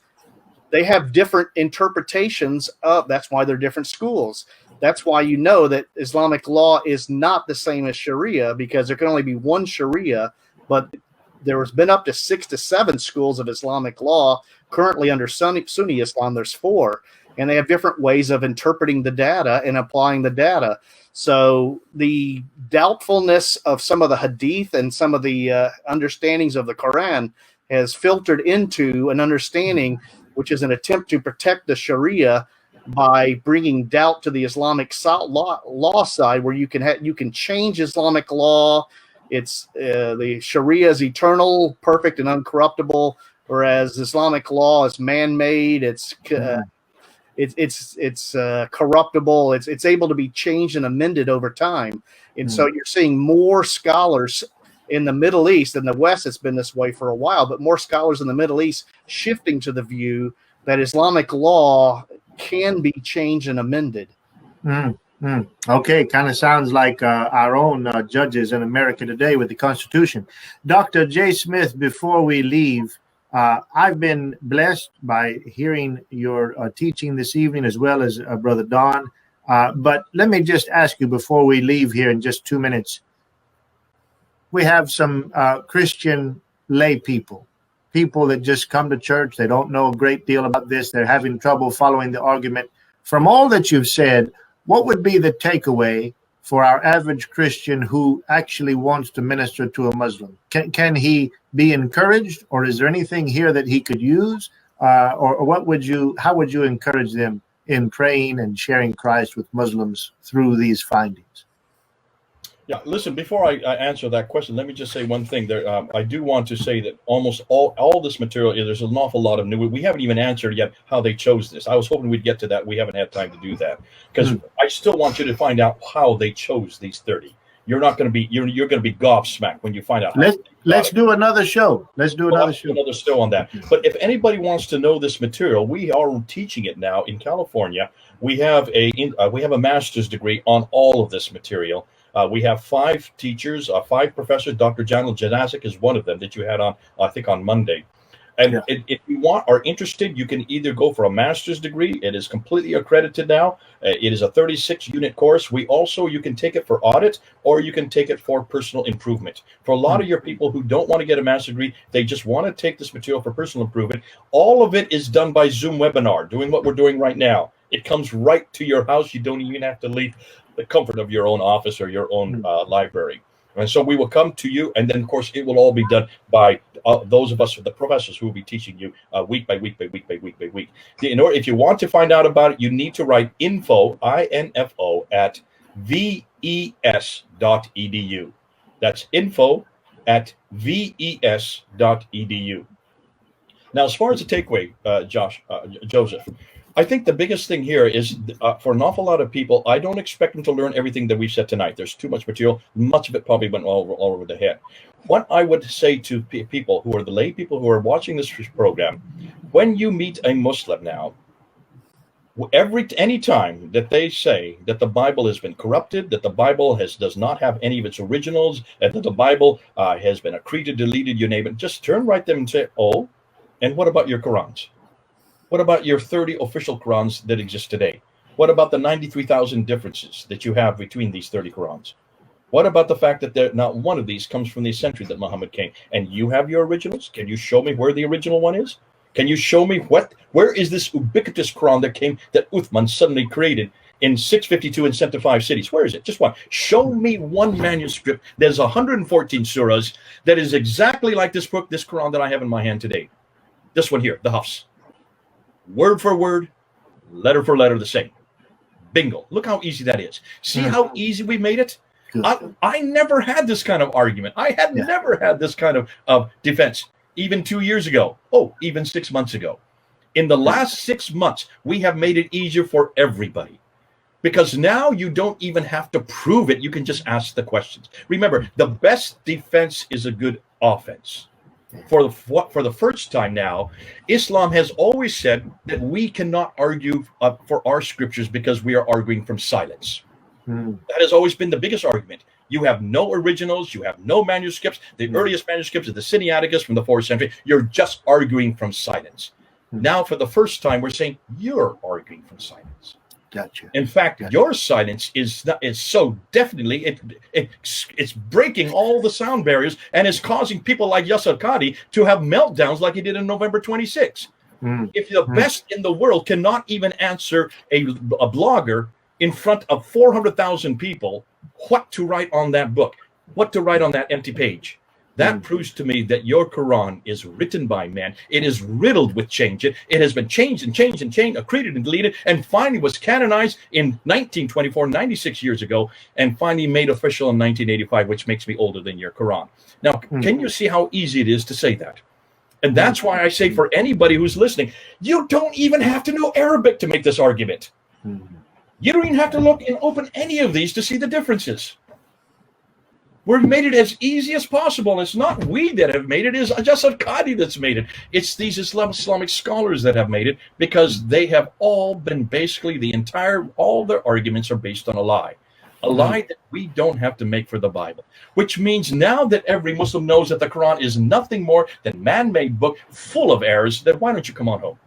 they have different interpretations of. That's why they're different schools. That's why you know that Islamic law is not the same as Sharia, because there can only be one Sharia, but there has been up to 6 to 7 schools of Islamic law. Currently under Sunni Islam, there's 4, and they have different ways of interpreting the data and applying the data. So the doubtfulness of some of the Hadith and some of the understandings of the Quran has filtered into an understanding, which is an attempt to protect the Sharia by bringing doubt to the Islamic law side, where you can change Islamic law. It's the Sharia is eternal, perfect, and uncorruptible, whereas Islamic law is man-made. It's corruptible. It's able to be changed and amended over time. And so you're seeing more scholars in the Middle East. In the West, it's been this way for a while, but more scholars in the Middle East shifting to the view that Islamic law can be changed and amended. Okay, kind of sounds like our own judges in America today with the Constitution. Dr. J. Smith, before we leave, I've been blessed by hearing your teaching this evening, as well as Brother Don. But let me just ask you before we leave here in just 2 minutes. We have some Christian lay people that just come to church. They don't know a great deal about this. They're having trouble following the argument. From all that you've said, what would be the takeaway for our average Christian who actually wants to minister to a Muslim? Can he be encouraged, or is there anything here that he could use? Or how would you encourage them in praying and sharing Christ with Muslims through these findings? Yeah, listen, before I answer that question, let me just say one thing there. I do want to say that almost all this material, there's an awful lot of new. We haven't even answered yet how they chose this. I was hoping we'd get to that. We haven't had time to do that, because I still want you to find out how they chose these 30. you're not going to be you're going to be gobsmacked when you find out. Let's do another show. Let's do another show. Another show on that. But if anybody wants to know this material, we are teaching it now in California. We have a master's degree on all of this material. We have 5 teachers, 5 professors. Dr. Janel Janazik is one of them that you had on, I think, on Monday. And if you are interested, you can either go for a master's degree. It is completely accredited now. It is a 36-unit course. You can take it for audit, or you can take it for personal improvement. For a lot of your people who don't want to get a master's degree, they just want to take this material for personal improvement. All of it is done by Zoom webinar, doing what we're doing right now. It comes right to your house. You don't even have to leave the comfort of your own office or your own library. And so we will come to you, and then, of course, it will all be done by those of us, the professors, who will be teaching you week by week by week by week by week. If you want to find out about it, you need to write info, I-N-F-O, at ves.edu. That's info at ves.edu. Now, as far as the takeaway, Joseph, I think the biggest thing here is for an awful lot of people, I don't expect them to learn everything that we've said tonight. There's too much material. Much of it probably went all over the head. What I would say to people who are the lay people who are watching this program, when you meet a Muslim now, any time that they say that the Bible has been corrupted, that the Bible does not have any of its originals, and that the Bible has been accreted, deleted, you name it, just turn right to them and say, oh, and what about your Qur'ans? What about your 30 official Qur'ans that exist today? What about the 93,000 differences that you have between these 30 Qur'ans? What about the fact that not one of these comes from the century that Muhammad came? And you have your originals? Can you show me where the original one is? Can you show me where is this ubiquitous Qur'an that Uthman suddenly created in 652 and sent to 5 cities? Where is it? Just one. Show me one manuscript. There's 114 surahs that is exactly like this book, this Qur'an that I have in my hand today. This one here, the Hafs. Word for word, letter for letter, the same. Bingo. Look how easy that is. See how easy we made it? I never had this kind of argument. I had never had this kind of defense, even 2 years ago. Oh, even 6 months ago. In the last 6 months, we have made it easier for everybody. Because now you don't even have to prove it. You can just ask the questions. Remember, the best defense is a good offense. For the first time now, Islam has always said that we cannot argue for our scriptures because we are arguing from silence. That has always been the biggest argument. You have no originals, you have no manuscripts. The earliest manuscripts are the Sinaiticus from the 4th century. You're just arguing from silence. Now, for the first time, we're saying you're arguing from silence. Gotcha. In fact, your silence is so definitely it's breaking all the sound barriers and is causing people like Yasir Qadhi to have meltdowns like he did in November 26. If the best in the world cannot even answer a blogger in front of 400,000 people what to write on that book, what to write on that empty page, that proves to me that your Quran is written by man. It is riddled with change. It has been changed and changed and changed, accreted and deleted, and finally was canonized in 1924, 96 years ago, and finally made official in 1985, which makes me older than your Quran. Now, can you see how easy it is to say that? And that's why I say for anybody who's listening, you don't even have to know Arabic to make this argument. You don't even have to look and open any of these to see the differences. We've made it as easy as possible. And it's not we that have made it. It's Yasir Qadhi that's made it. It's these Islamic scholars that have made it, because they have all been basically all their arguments are based on a lie. A lie that we don't have to make for the Bible. Which means now that every Muslim knows that the Quran is nothing more than man-made book full of errors, then why don't you come on home?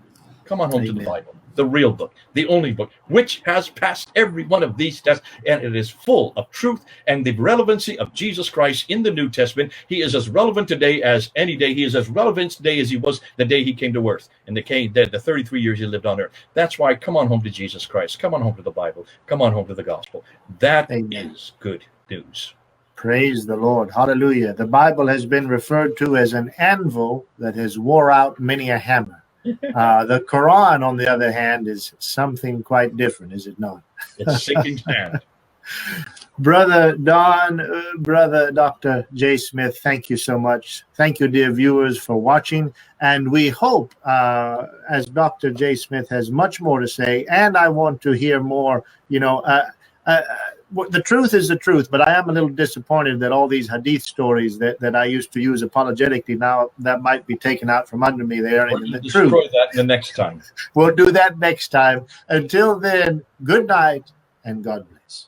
Come on home to the Bible. The real book, the only book, which has passed every one of these tests, and it is full of truth and the relevancy of Jesus Christ in the New Testament. He is as relevant today as any day. He is as relevant today as he was the day he came to earth, and the 33 years he lived on earth. That's why come on home to Jesus Christ. Come on home to the Bible. Come on home to the gospel. That is good news. Praise the Lord. Hallelujah. The Bible has been referred to as an anvil that has wore out many a hammer. The Quran, on the other hand, is something quite different, is it not? It's sinking sand. Brother Don, Brother Dr. J. Smith, thank you so much. Thank you, dear viewers, for watching. And we hope, as Dr. J. Smith has much more to say, and I want to hear more, the truth is the truth, but I am a little disappointed that all these hadith stories that I used to use apologetically, now that might be taken out from under me there. We'll And the destroy truth, that the next time. we'll do that next time. Until then, good night and God bless.